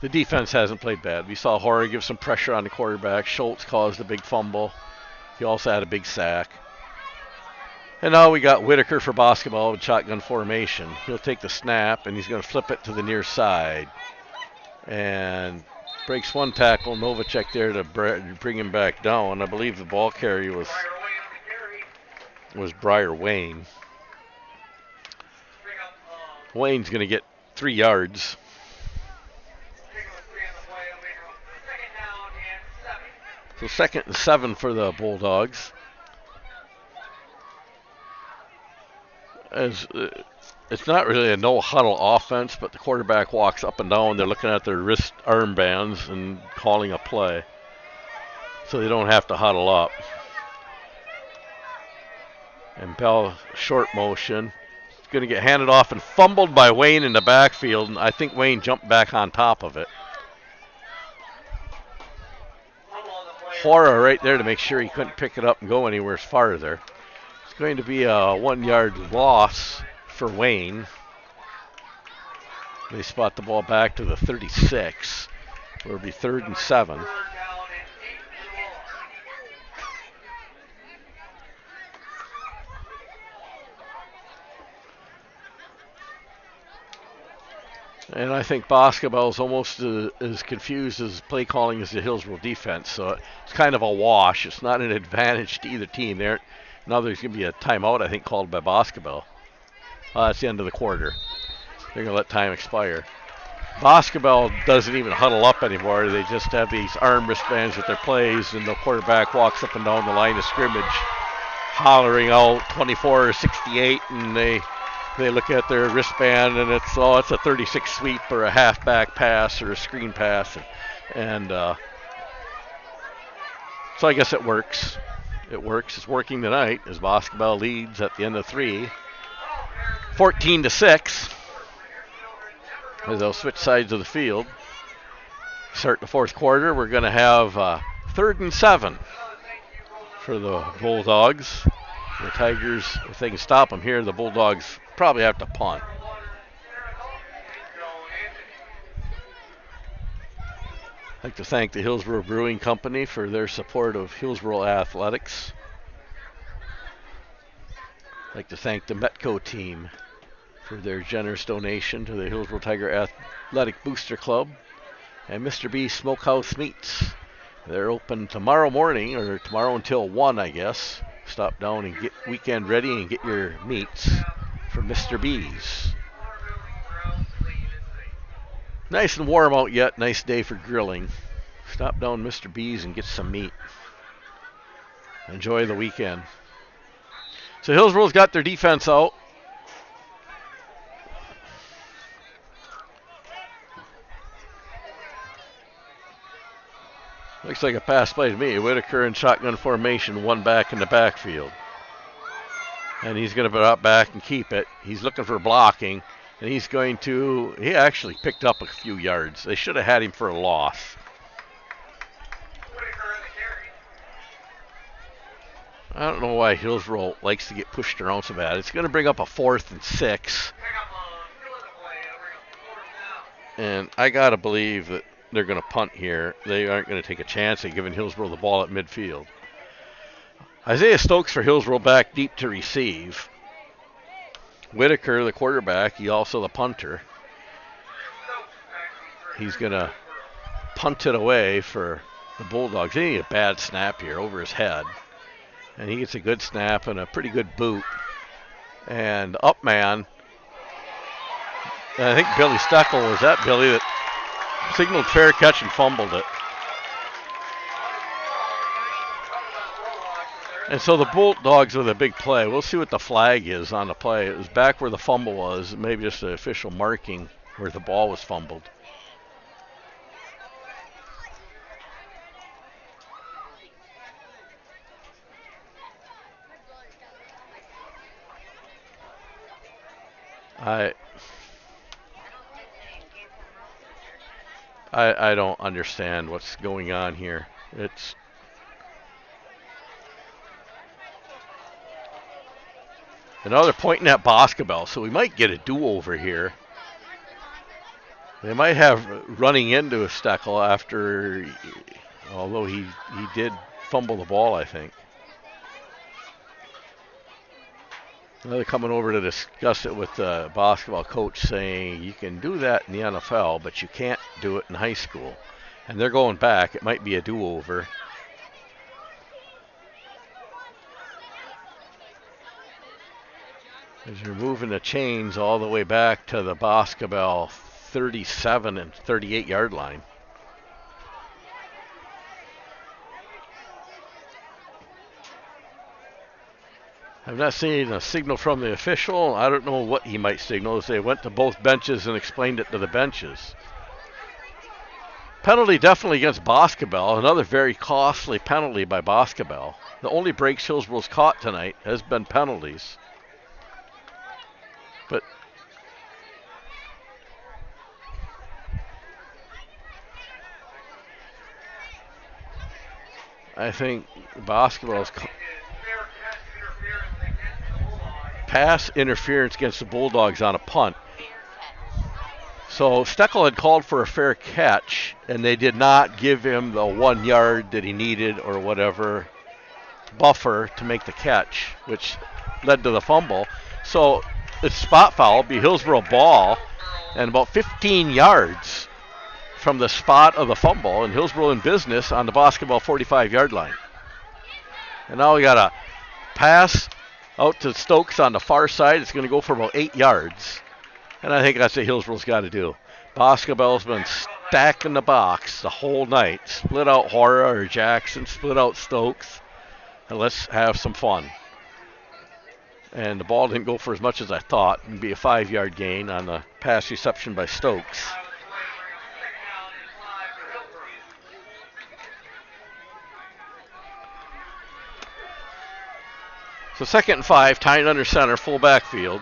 The defense hasn't played bad. We saw Horry give some pressure on the quarterback. Schultz caused a big fumble. He also had a big sack. And now we got Whitaker for Boscobel with shotgun formation. He'll take the snap, and he's going to flip it to the near side. And breaks one tackle. Novacek there to bring him back down. I believe the ball carry was Briar Wayne. Wayne's going to get 3 yards. So 2nd and 7 for the Bulldogs. It's not really a no-huddle offense, but the quarterback walks up and down. They're looking at their wrist armbands and calling a play, so they don't have to huddle up. And Bell, short motion. It's going to get handed off and fumbled by Wayne in the backfield, and I think Wayne jumped back on top of it. Hora right there to make sure he couldn't pick it up and go anywhere farther. It's going to be a 1 yard loss for Wayne. They spot the ball back to the 36. It'll be 3rd and 7. And I think Boscobel is almost as confused as play calling as the Hillsboro defense. So it's kind of a wash. It's not an advantage to either team. Now there's going to be a timeout, I think, called by Boscobel. That's the end of the quarter. They're going to let time expire. Boscobel doesn't even huddle up anymore. They just have these arm wristbands with their plays, and the quarterback walks up and down the line of scrimmage, hollering out 24 or 68, and they look at their wristband, and it's a 36 sweep or a halfback pass or a screen pass, and so I guess it works. It's working tonight as Boscobel leads at the end of 3, 14-6. As they'll switch sides of the field. Start the 4th quarter. We're going to have 3rd and 7 for the Bulldogs. The Tigers, if they can stop them here, the Bulldogs probably have to punt. I'd like to thank the Hillsboro Brewing Company for their support of Hillsboro Athletics. I'd like to thank the Metco team for their generous donation to the Hillsboro Tiger Athletic Booster Club, and Mr. B Smokehouse Meats. They're open tomorrow morning, or tomorrow until 1, I guess. Stop down and get weekend ready and get your meats from Mr. B's. Nice and warm out yet. Nice day for grilling. Stop down Mr. B's and get some meat. enjoy the weekend. So Hillsboro's got their defense out. Looks like a pass play to me. Whitaker in shotgun formation, one back in the backfield. And he's going to drop back and keep it. He's looking for blocking, and he actually picked up a few yards. They should have had him for a loss. I don't know why Hillsboro likes to get pushed around so bad. It's going to bring up a 4th and 6. And I got to believe that they're going to punt here. They aren't going to take a chance at giving Hillsboro the ball at midfield. Isaiah Stokes for Hillsboro back deep to receive. Whitaker, the quarterback, he also the punter. He's going to punt it away for the Bulldogs. They need a bad snap here over his head. And he gets a good snap and a pretty good boot. And up man. And I think Billy Steckel was that Billy that signaled fair catch and fumbled it. And so the Bulldogs with a big play. We'll see what the flag is on the play. It was back where the fumble was, maybe just the official marking where the ball was fumbled. I don't understand what's going on here. It's another pointing at Boscobel, so we might get a do-over here. They might have running into Steckel after, although he did fumble the ball, I think. Now they're coming over to discuss it with the Boscobel coach, saying you can do that in the NFL, but you can't do it in high school. And they're going back. It might be a do-over. As you're moving the chains all the way back to the Boscobel 37 and 38 yard line. I've not seen a signal from the official. I don't know what he might signal as they went to both benches and explained it to the benches. Penalty definitely against Boscobel. Another very costly penalty by Boscobel. The only breaks Hillsboro's caught tonight has been penalties. But I think Boscobel's pass interference against the Bulldogs on a punt. So Steckel had called for a fair catch, and they did not give him the 1 yard that he needed or whatever buffer to make the catch, which led to the fumble. So it's spot foul, be Hillsboro ball, and about 15 yards from the spot of the fumble, and Hillsboro in business on the Boscobel 45-yard line. And now we got a pass out to Stokes on the far side. It's going to go for about 8 yards. And I think that's what Hillsboro's got to do. Boscobel's been stacking the box the whole night. Split out Hora or Jackson, split out Stokes, and let's have some fun. And the ball didn't go for as much as I thought. It'd be a 5-yard gain on the pass reception by Stokes. So 2nd and 5, tying under center, full backfield.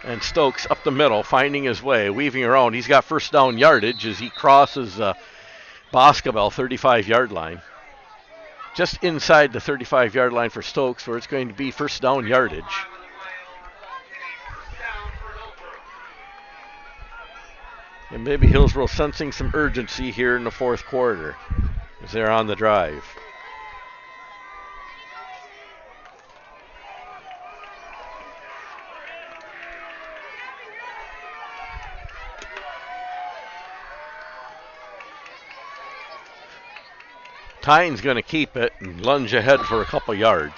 And Stokes up the middle, finding his way, weaving around. He's got first down yardage as he crosses Boscobel 35-yard line. Just inside the 35-yard line for Stokes, where it's going to be first down yardage. And maybe Hillsboro sensing some urgency here in the 4th quarter as they're on the drive. Tyne's going to keep it and lunge ahead for a couple yards.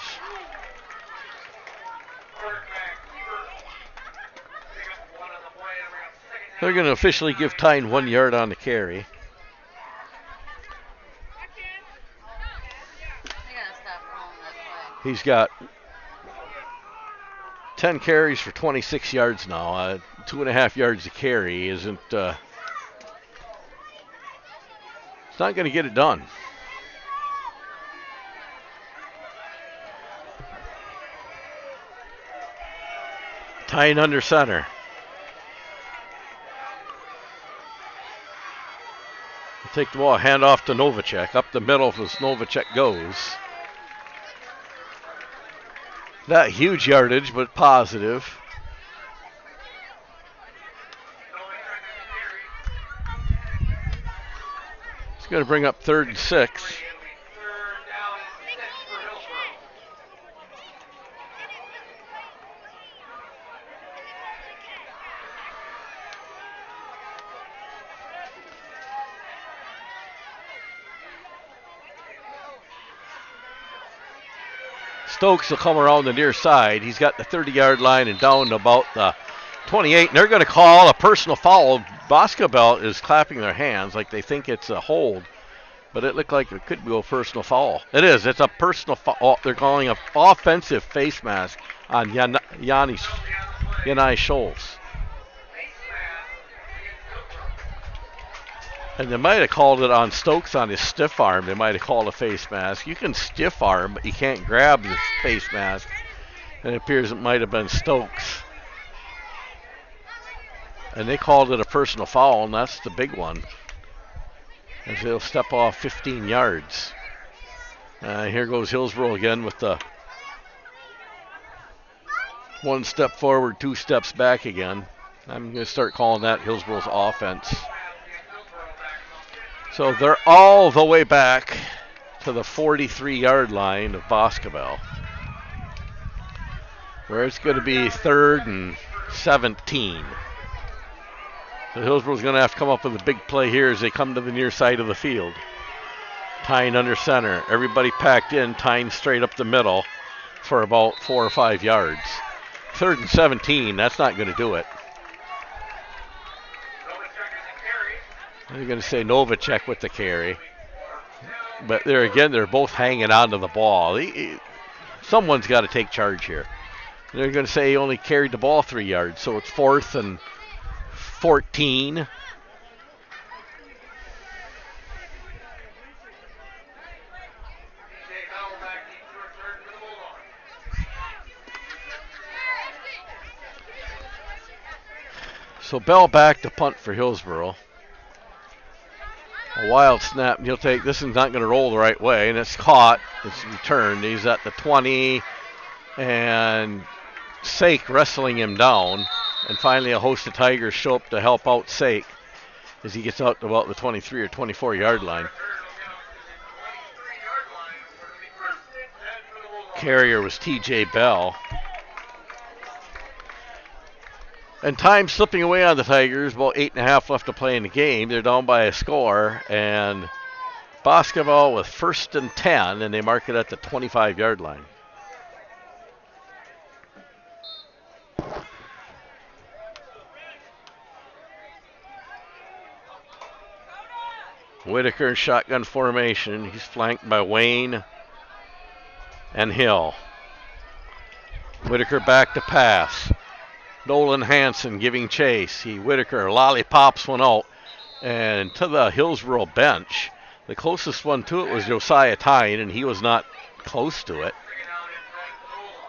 They're going to officially give Tyne 1 yard on the carry. He's got 10 carries for 26 yards now. 2.5 yards a carry isn't. It's not going to get it done. Tying under center. Take the ball, hand off to Novacek. Up the middle as Novacek goes. Not huge yardage, but positive. It's going to bring up 3rd and 6. Stokes will come around the near side. He's got the 30-yard line and down to about the 28. And they're going to call a personal foul. Boscobel is clapping their hands like they think it's a hold. But it looked like it could be a personal foul. It is. It's a personal foul. Oh, they're calling an offensive face mask on Yanni Schultz. And they might have called it on Stokes on his stiff arm. They might have called a face mask. You can stiff arm, but you can't grab the face mask. And it appears it might have been Stokes. And they called it a personal foul, and that's the big one. As they'll step off 15 yards. Here goes Hillsboro again with the 1 step forward, 2 steps back again. I'm going to start calling that Hillsboro's offense. So they're all the way back to the 43-yard line of Boscobel, where it's going to be 3rd and 17. So Hillsboro's going to have to come up with a big play here as they come to the near side of the field. Tying under center. Everybody packed in, tying straight up the middle for about 4 or 5 yards. 3rd and 17, that's not going to do it. They're going to say Novacek with the carry. But there again, they're both hanging on to the ball. Someone's got to take charge here. They're going to say he only carried the ball 3 yards, so it's 4th and 14. So Bell back to punt for Hillsboro. A wild snap, and he'll take, this is not going to roll the right way, and it's caught, it's returned. He's at the 20, and Sake wrestling him down, and finally a host of Tigers show up to help out Sake as he gets out to about the 23 or 24-yard line. Carrier was TJ Bell. And time slipping away on the Tigers. About 8.5 left to play in the game. They're down by a score. And Boscobel with 1st and 10. And they mark it at the 25-yard line. Whitaker in shotgun formation. He's flanked by Wayne and Hill. Whitaker back to pass. Nolan Hansen giving chase. Whitaker lollipops one out. And to the Hillsboro bench. The closest one to it was Josiah Tyne, and he was not close to it.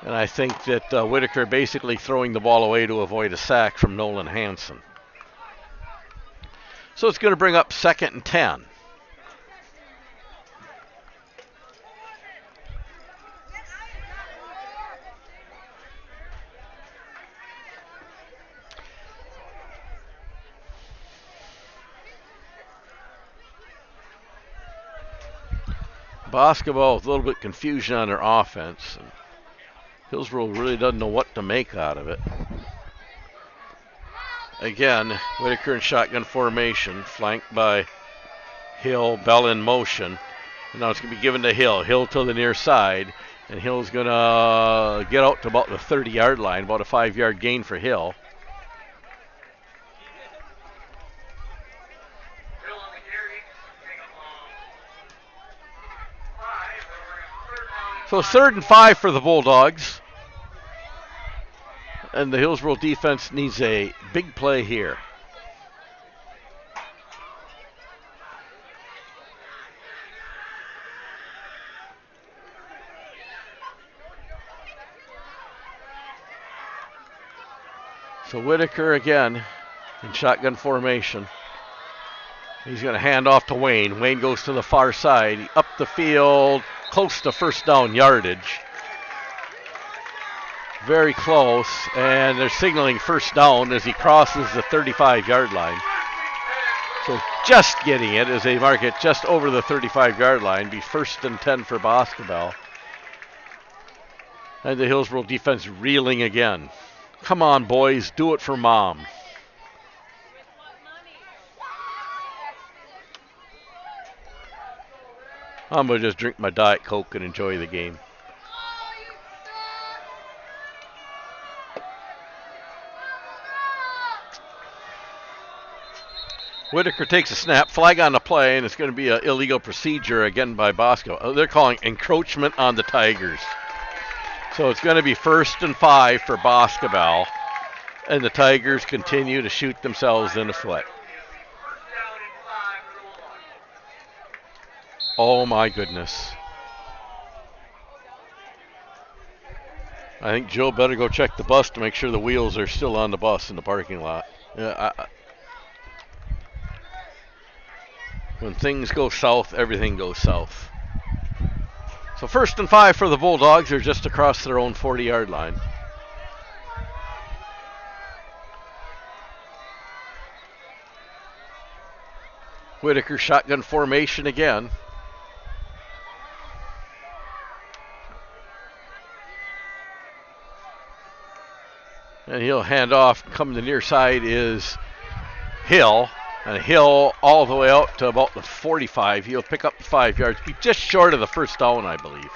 And I think that Whitaker basically throwing the ball away to avoid a sack from Nolan Hansen. So it's going to bring up 2nd and 10. Boscobel with a little bit confusion on their offense. And Hillsboro really doesn't know what to make out of it. Again, Whitaker in shotgun formation, flanked by Hill, Bell in motion. And now it's going to be given to Hill. Hill to the near side. And Hill's going to get out to about the 30-yard line, about a 5-yard gain for Hill. So So 3rd and 5 for the Bulldogs. And the Hillsboro defense needs a big play here. So Whitaker again in shotgun formation. He's going to hand off to Wayne. Wayne goes to the far side, up the field, close to first down yardage. Very close, and they're signaling first down as he crosses the 35-yard line. So just getting it as they mark it just over the 35-yard line. Be 1st and 10 for Boscobel. And the Hillsboro defense reeling again. Come on, boys, do it for Mom. I'm going to just drink my Diet Coke and enjoy the game. Whitaker takes a snap, flag on the play, and it's going to be an illegal procedure again by Bosco. They're calling encroachment on the Tigers. So it's going to be 1st and 5 for Boscobel, and the Tigers continue to shoot themselves in the foot. Oh my goodness. I think Joe better go check the bus to make sure the wheels are still on the bus in the parking lot. When things go south, everything goes south. So 1st and 5 for the Bulldogs. They're just across their own 40-yard line. Whitaker shotgun formation again. And he'll hand off. Coming to the near side is Hill. And Hill all the way out to about the 45. He'll pick up 5 yards. Be just short of the first down, I believe.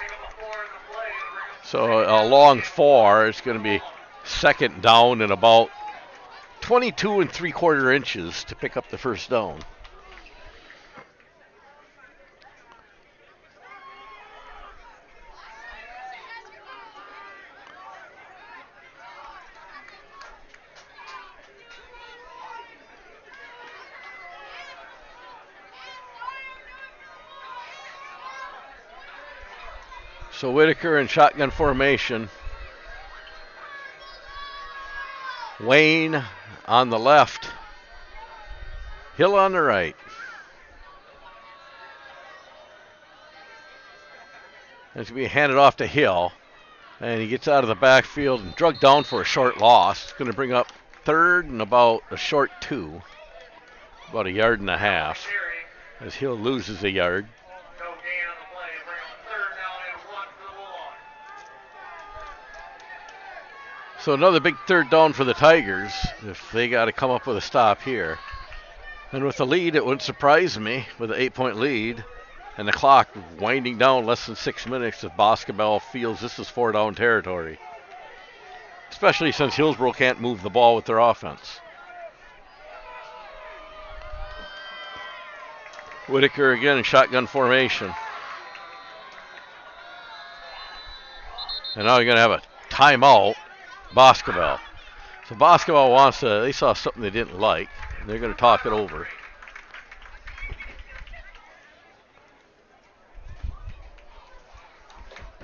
So a long 4. It's going to be 2nd down and about 22 3/4 inches to pick up the first down. So Whitaker in shotgun formation. Wayne on the left. Hill on the right. It's going to be handed off to Hill. And he gets out of the backfield and drugged down for a short loss. It's going to bring up 3rd and about a short 2. About 1.5 yards. As Hill loses a yard. So another big 3rd down for the Tigers if they got to come up with a stop here. And with the lead, it wouldn't surprise me with an 8-point lead and the clock winding down less than 6 minutes if Boscobel feels this is 4-down territory. Especially since Hillsboro can't move the ball with their offense. Whitaker again in shotgun formation. And now you're going to have a timeout. Boscobel. So Boscobel wants to, they saw something they didn't like. And they're going to talk it over.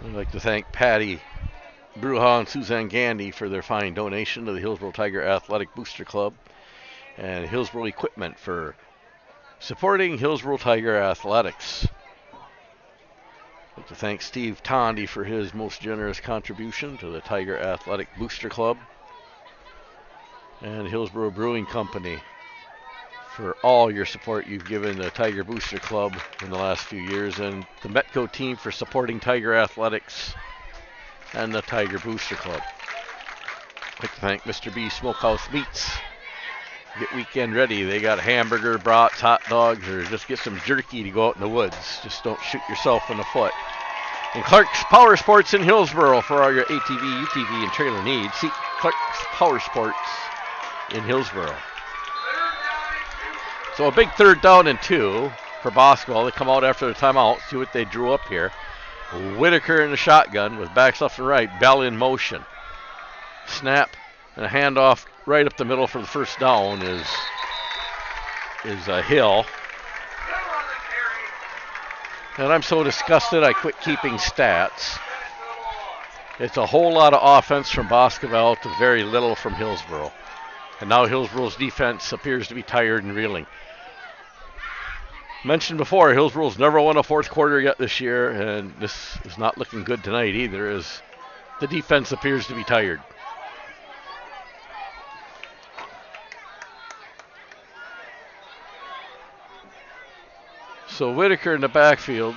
I'd like to thank Patty Bruja and Suzanne Gandy for their fine donation to the Hillsboro Tiger Athletic Booster Club and Hillsboro Equipment for supporting Hillsboro Tiger Athletics. I'd like to thank Steve Tondi for his most generous contribution to the Tiger Athletic Booster Club and Hillsboro Brewing Company for all your support you've given the Tiger Booster Club in the last few years, and the Metco team for supporting Tiger Athletics and the Tiger Booster Club. I'd like to thank Mr. B Smokehouse Meats. Get weekend ready. They got hamburger, brats, hot dogs, or just get some jerky to go out in the woods. Just don't shoot yourself in the foot. And Clark's Power Sports in Hillsboro for all your ATV, UTV, and trailer needs. See Clark's Power Sports in Hillsboro. So a big 3rd down and 2 for Boscobel. They come out after the timeout, see what they drew up here. Whitaker in the shotgun with backs left and right. Bell in motion. Snap and a handoff right up the middle for the first down is Hill. And I'm so disgusted I quit keeping stats. It's a whole lot of offense from Boscobel to very little from Hillsboro. And now Hillsboro's defense appears to be tired and reeling. Mentioned before, Hillsboro's never won a fourth quarter yet this year, and this is not looking good tonight either, as the defense appears to be tired. So Whitaker in the backfield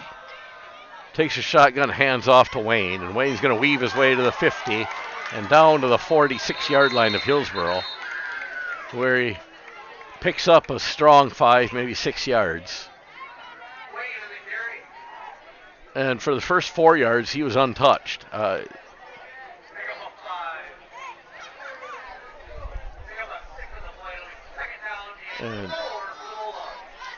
takes a shotgun, hands off to Wayne, and Wayne's going to weave his way to the 50 and down to the 46-yard line of Hillsboro, where he picks up a strong 5, maybe 6 yards. And for the first 4 yards, he was untouched. And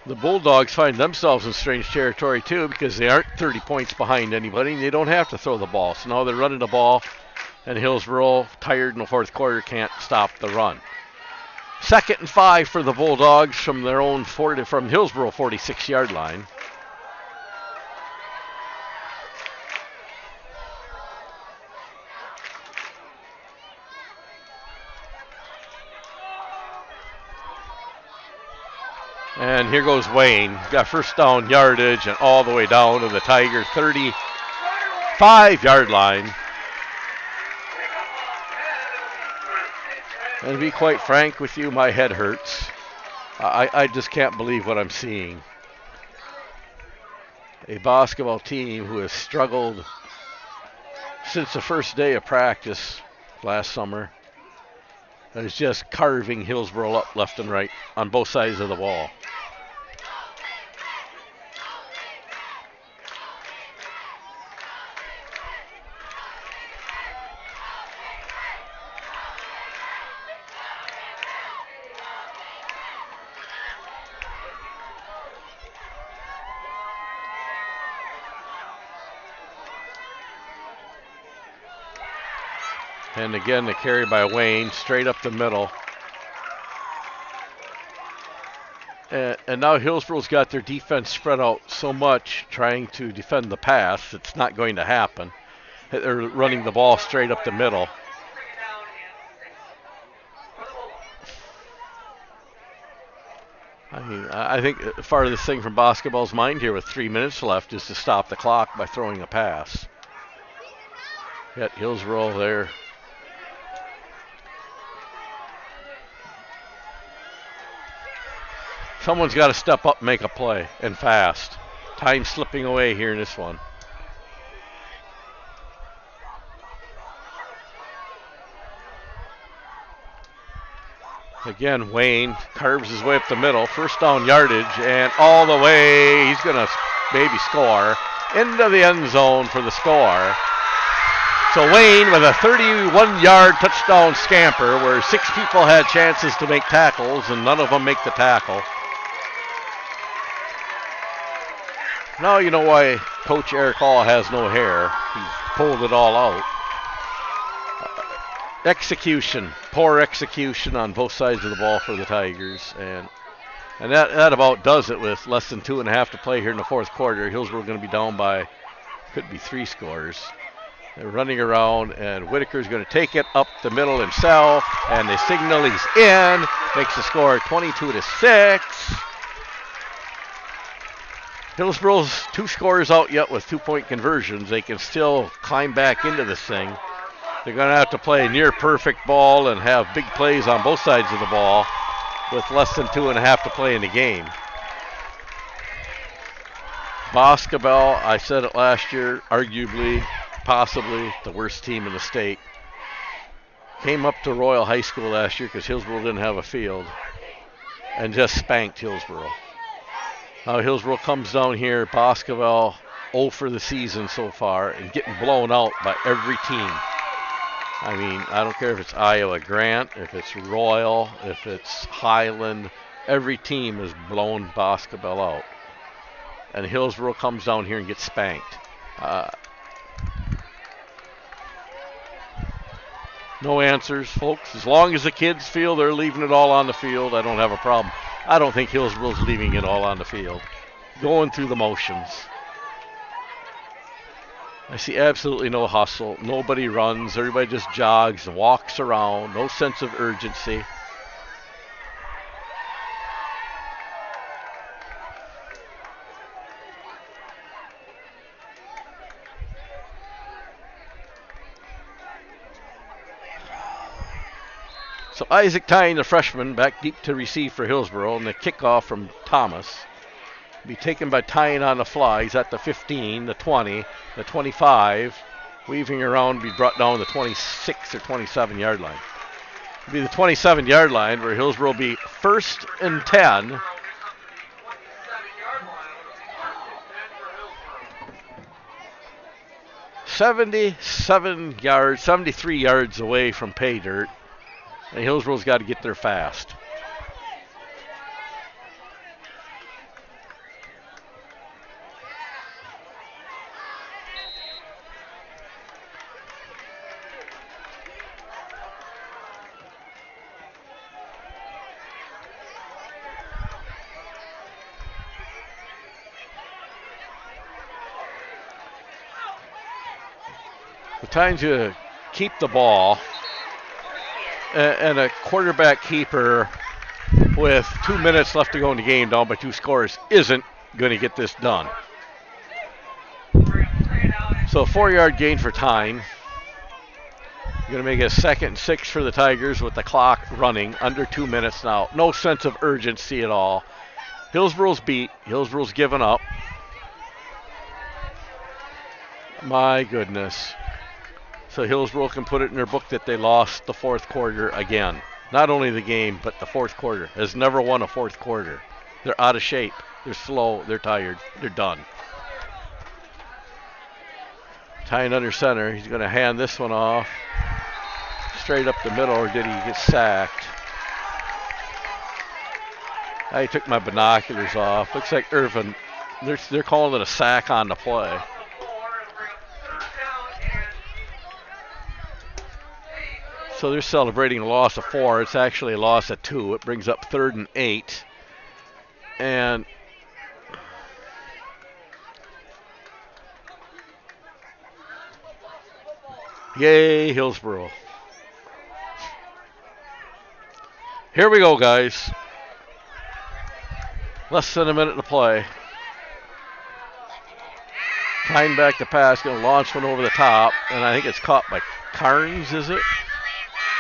the Bulldogs find themselves in strange territory too, because they aren't 30 points behind anybody and they don't have to throw the ball. So now they're running the ball, and Hillsboro, tired in the fourth quarter, can't stop the run. 2nd and 5 for the Bulldogs from their own from Hillsboro 46-yard line. And here goes Wayne. Got first down yardage and all the way down to the Tiger 35-yard line. And to be quite frank with you, my head hurts. I just can't believe what I'm seeing. A basketball team who has struggled since the first day of practice last summer is just carving Hillsboro up left and right on both sides of the ball. And again, the carry by Wayne, straight up the middle. And now Hillsboro's got their defense spread out so much trying to defend the pass, it's not going to happen. They're running the ball straight up the middle. I mean, I think the farthest thing from Boscobel's mind here with 3 minutes left is to stop the clock by throwing a pass. Yet Hillsboro there. Someone's got to step up and make a play, and fast. Time slipping away here in this one. Again, Wayne carves his way up the middle. First down yardage, and all the way, he's going to maybe score. Into the end zone for the score. So Wayne with a 31-yard touchdown scamper where 6 people had chances to make tackles, and none of them make the tackle. Now you know why Coach Eric Hall has no hair. He pulled it all out. Execution, poor execution on both sides of the ball for the Tigers. And that about does it with less than 2.5 to play here in the fourth quarter. Hillsboro going to be down by, could be 3 scores. They're running around, and Whitaker's going to take it up the middle himself, and they signal he's in. Makes the score 22-6. Hillsboro's 2 scores out yet with 2-point conversions. They can still climb back into this thing. They're going to have to play near perfect ball and have big plays on both sides of the ball with less than 2.5 to play in the game. Boscobel, I said it last year, arguably, possibly the worst team in the state. Came up to Royal High School last year because Hillsboro didn't have a field and just spanked Hillsboro. Now Hillsboro comes down here, Boscobel 0 for the season so far and getting blown out by every team. I mean, I don't care if it's Iowa Grant, if it's Royal, if it's Highland, every team has blown Boscobel out. And Hillsboro comes down here and gets spanked. No answers, folks. As long as the kids feel they're leaving it all on the field, I don't have a problem. I don't think Hillsboro's leaving it all on the field. Going through the motions. I see absolutely no hustle. Nobody runs. Everybody just jogs and walks around. No sense of urgency. So Isaac Tyne, the freshman, back deep to receive for Hillsboro, and the kickoff from Thomas. Be taken by Tyne on the fly. He's at the 15, the 20, the 25, weaving around, be brought down to the 26 or 27-yard line. It'll be the 27-yard line where Hillsboro will be 1st and 10. 73 yards away from pay dirt. And Hillsboro's got to get there fast. The time to keep the ball. And a quarterback keeper with 2 minutes left to go in the game, down by 2 scores, isn't going to get this done. So a 4-yard gain for Tyne. Going to make it 2nd and 6 for the Tigers with the clock running under 2 minutes now. No sense of urgency at all. Hillsboro's beat. Hillsboro's given up. My goodness. So Hillsboro can put it in their book that they lost the 4th quarter again. Not only the game, but the 4th quarter. Has never won a 4th quarter. They're out of shape. They're slow. They're tired. They're done. Tyne under center. He's going to hand this one off straight up the middle, or did he get sacked? I took my binoculars off. Looks like Irvin. They're calling it a sack on the play. So they're celebrating a loss of 4. It's actually a loss of 2. It brings up 3rd and 8. And yay, Hillsboro. Here we go, guys. Less than a minute to play. Tyne back to pass, going to launch one over the top, and I think it's caught by Carnes, is it?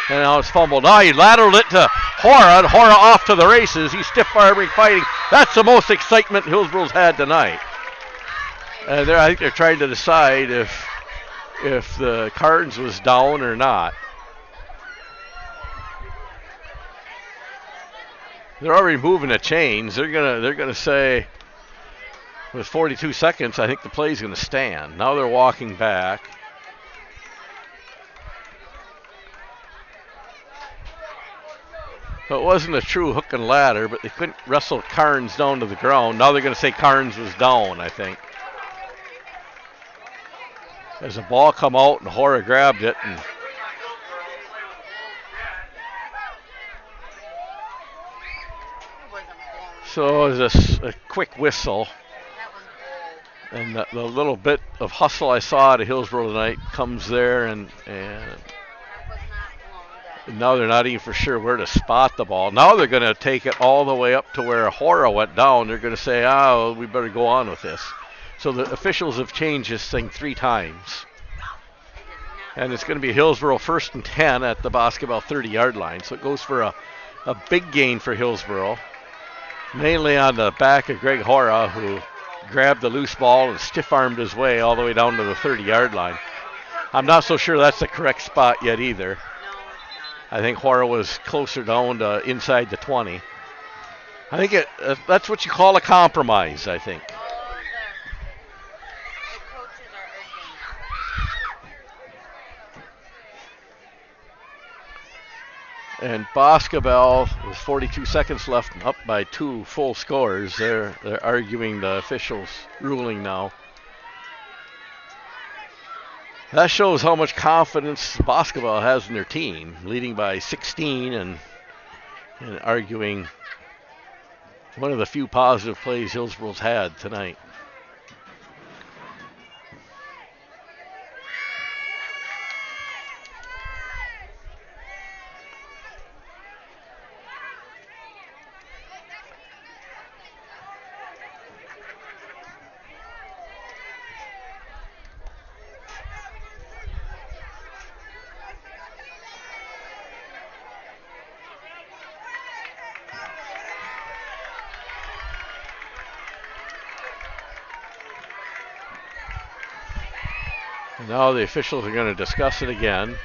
And now it's fumbled. Now he lateraled it to Hora, and Hora off to the races. He's stiff-arming, fighting. That's the most excitement Hillsboro's had tonight. And I think they're trying to decide if the Carnes was down or not. They're already moving the chains. They're gonna say with 42 seconds, I think the play's gonna stand. Now they're walking back. So it wasn't a true hook and ladder, but they couldn't wrestle Carnes down to the ground. Now they're going to say Carnes was down, I think. As the ball come out and Hora grabbed it. And so it was a quick whistle. And the little bit of hustle I saw at Hillsboro tonight comes there, and now they're not even for sure where to spot the ball. Now they're going to take it all the way up to where Hora went down. They're going to say, we better go on with this. So the officials have changed this thing 3 times. And it's going to be Hillsboro 1st and 10 at the Boscobel 30-yard line. So it goes for a big gain for Hillsboro, mainly on the back of Greg Hora, who grabbed the loose ball and stiff-armed his way all the way down to the 30-yard line. I'm not so sure that's the correct spot yet either. I think Hora was closer down to inside the 20. I think that's what you call a compromise, I think. And Boscobel, with 42 seconds left, up by 2 full scores. They're arguing the officials' ruling now. That shows how much confidence Boscobel has in their team, leading by 16 and arguing one of the few positive plays Hillsboro's had tonight. Now the officials are going to discuss it again.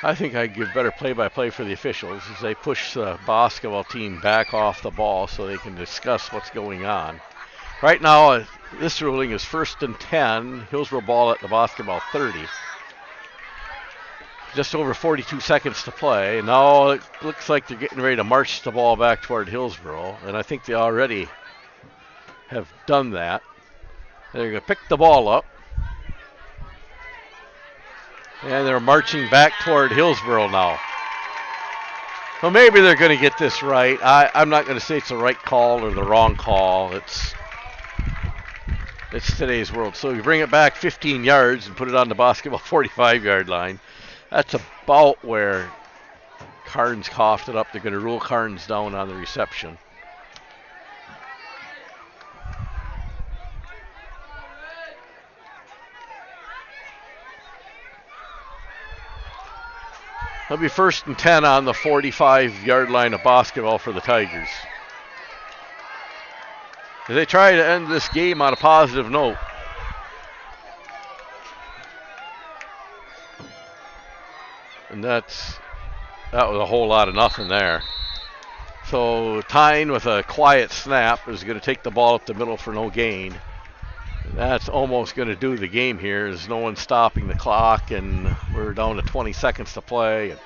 I think I'd give better play-by-play for the officials as they push the Boscobel team back off the ball so they can discuss what's going on. Right now, this ruling is 1st and 10. Hillsboro ball at the Boscobel 30. Just over 42 seconds to play. Now it looks like they're getting ready to march the ball back toward Hillsboro, and I think they already have done that. They're going to pick the ball up. And they're marching back toward Hillsboro now. Well, maybe they're going to get this right. I'm not going to say it's the right call or the wrong call. It's today's world. So you bring it back 15 yards and put it on the Boscobel 45-yard line. That's about where Carnes coughed it up. They're going to rule Carnes down on the reception. It'll be 1st and 10 on the 45-yard line of Boscobel for the Tigers. As they try to end this game on a positive note. And that was a whole lot of nothing there. So Tyne with a quiet snap is going to take the ball up the middle for no gain. That's almost going to do the game here. There's no one stopping the clock, and we're down to 20 seconds to play. And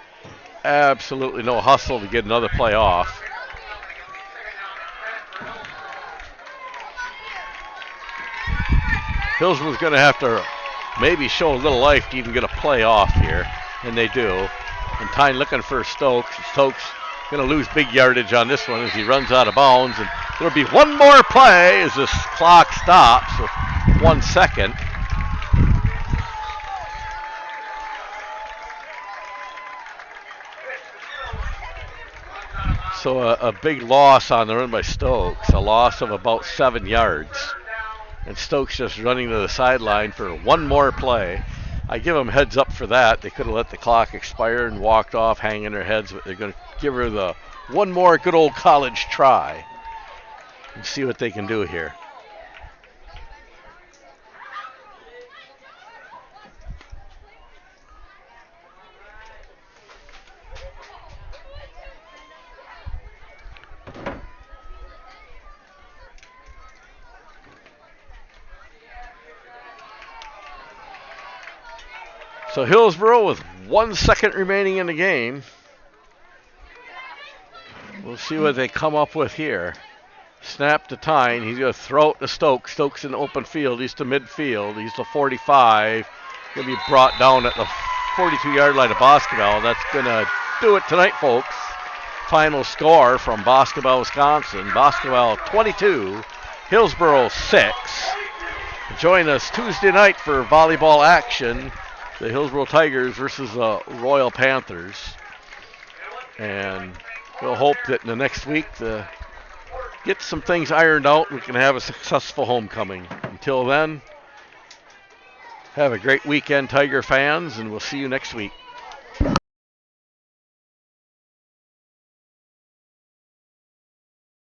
absolutely no hustle to get another play off. Hillsboro's going to have to maybe show a little life to even get a play off here, and they do. And Tyne looking for Stokes. Stokes going to lose big yardage on this one as he runs out of bounds. And there'll be one more play as this clock stops with 1 second. So a big loss on the run by Stokes, a loss of about 7 yards. And Stokes just running to the sideline for one more play. I give them heads up for that. They could have let the clock expire and walked off hanging their heads, but they're going to give her the one more good old college try and see what they can do here. So Hillsboro with 1 second remaining in the game. We'll see what they come up with here. Snap to Tyne. He's going to throw it to Stokes. Stokes in the open field. He's to midfield. He's to 45. Going to be brought down at the 42-yard line of Boscobel. That's going to do it tonight, folks. Final score from Boscobel, Wisconsin. Boscobel 22, Hillsboro 6. Join us Tuesday night for volleyball action. The Hillsboro Tigers versus the Royal Panthers. And we'll hope that in the next week get some things ironed out and we can have a successful homecoming. Until then, have a great weekend, Tiger fans, and we'll see you next week.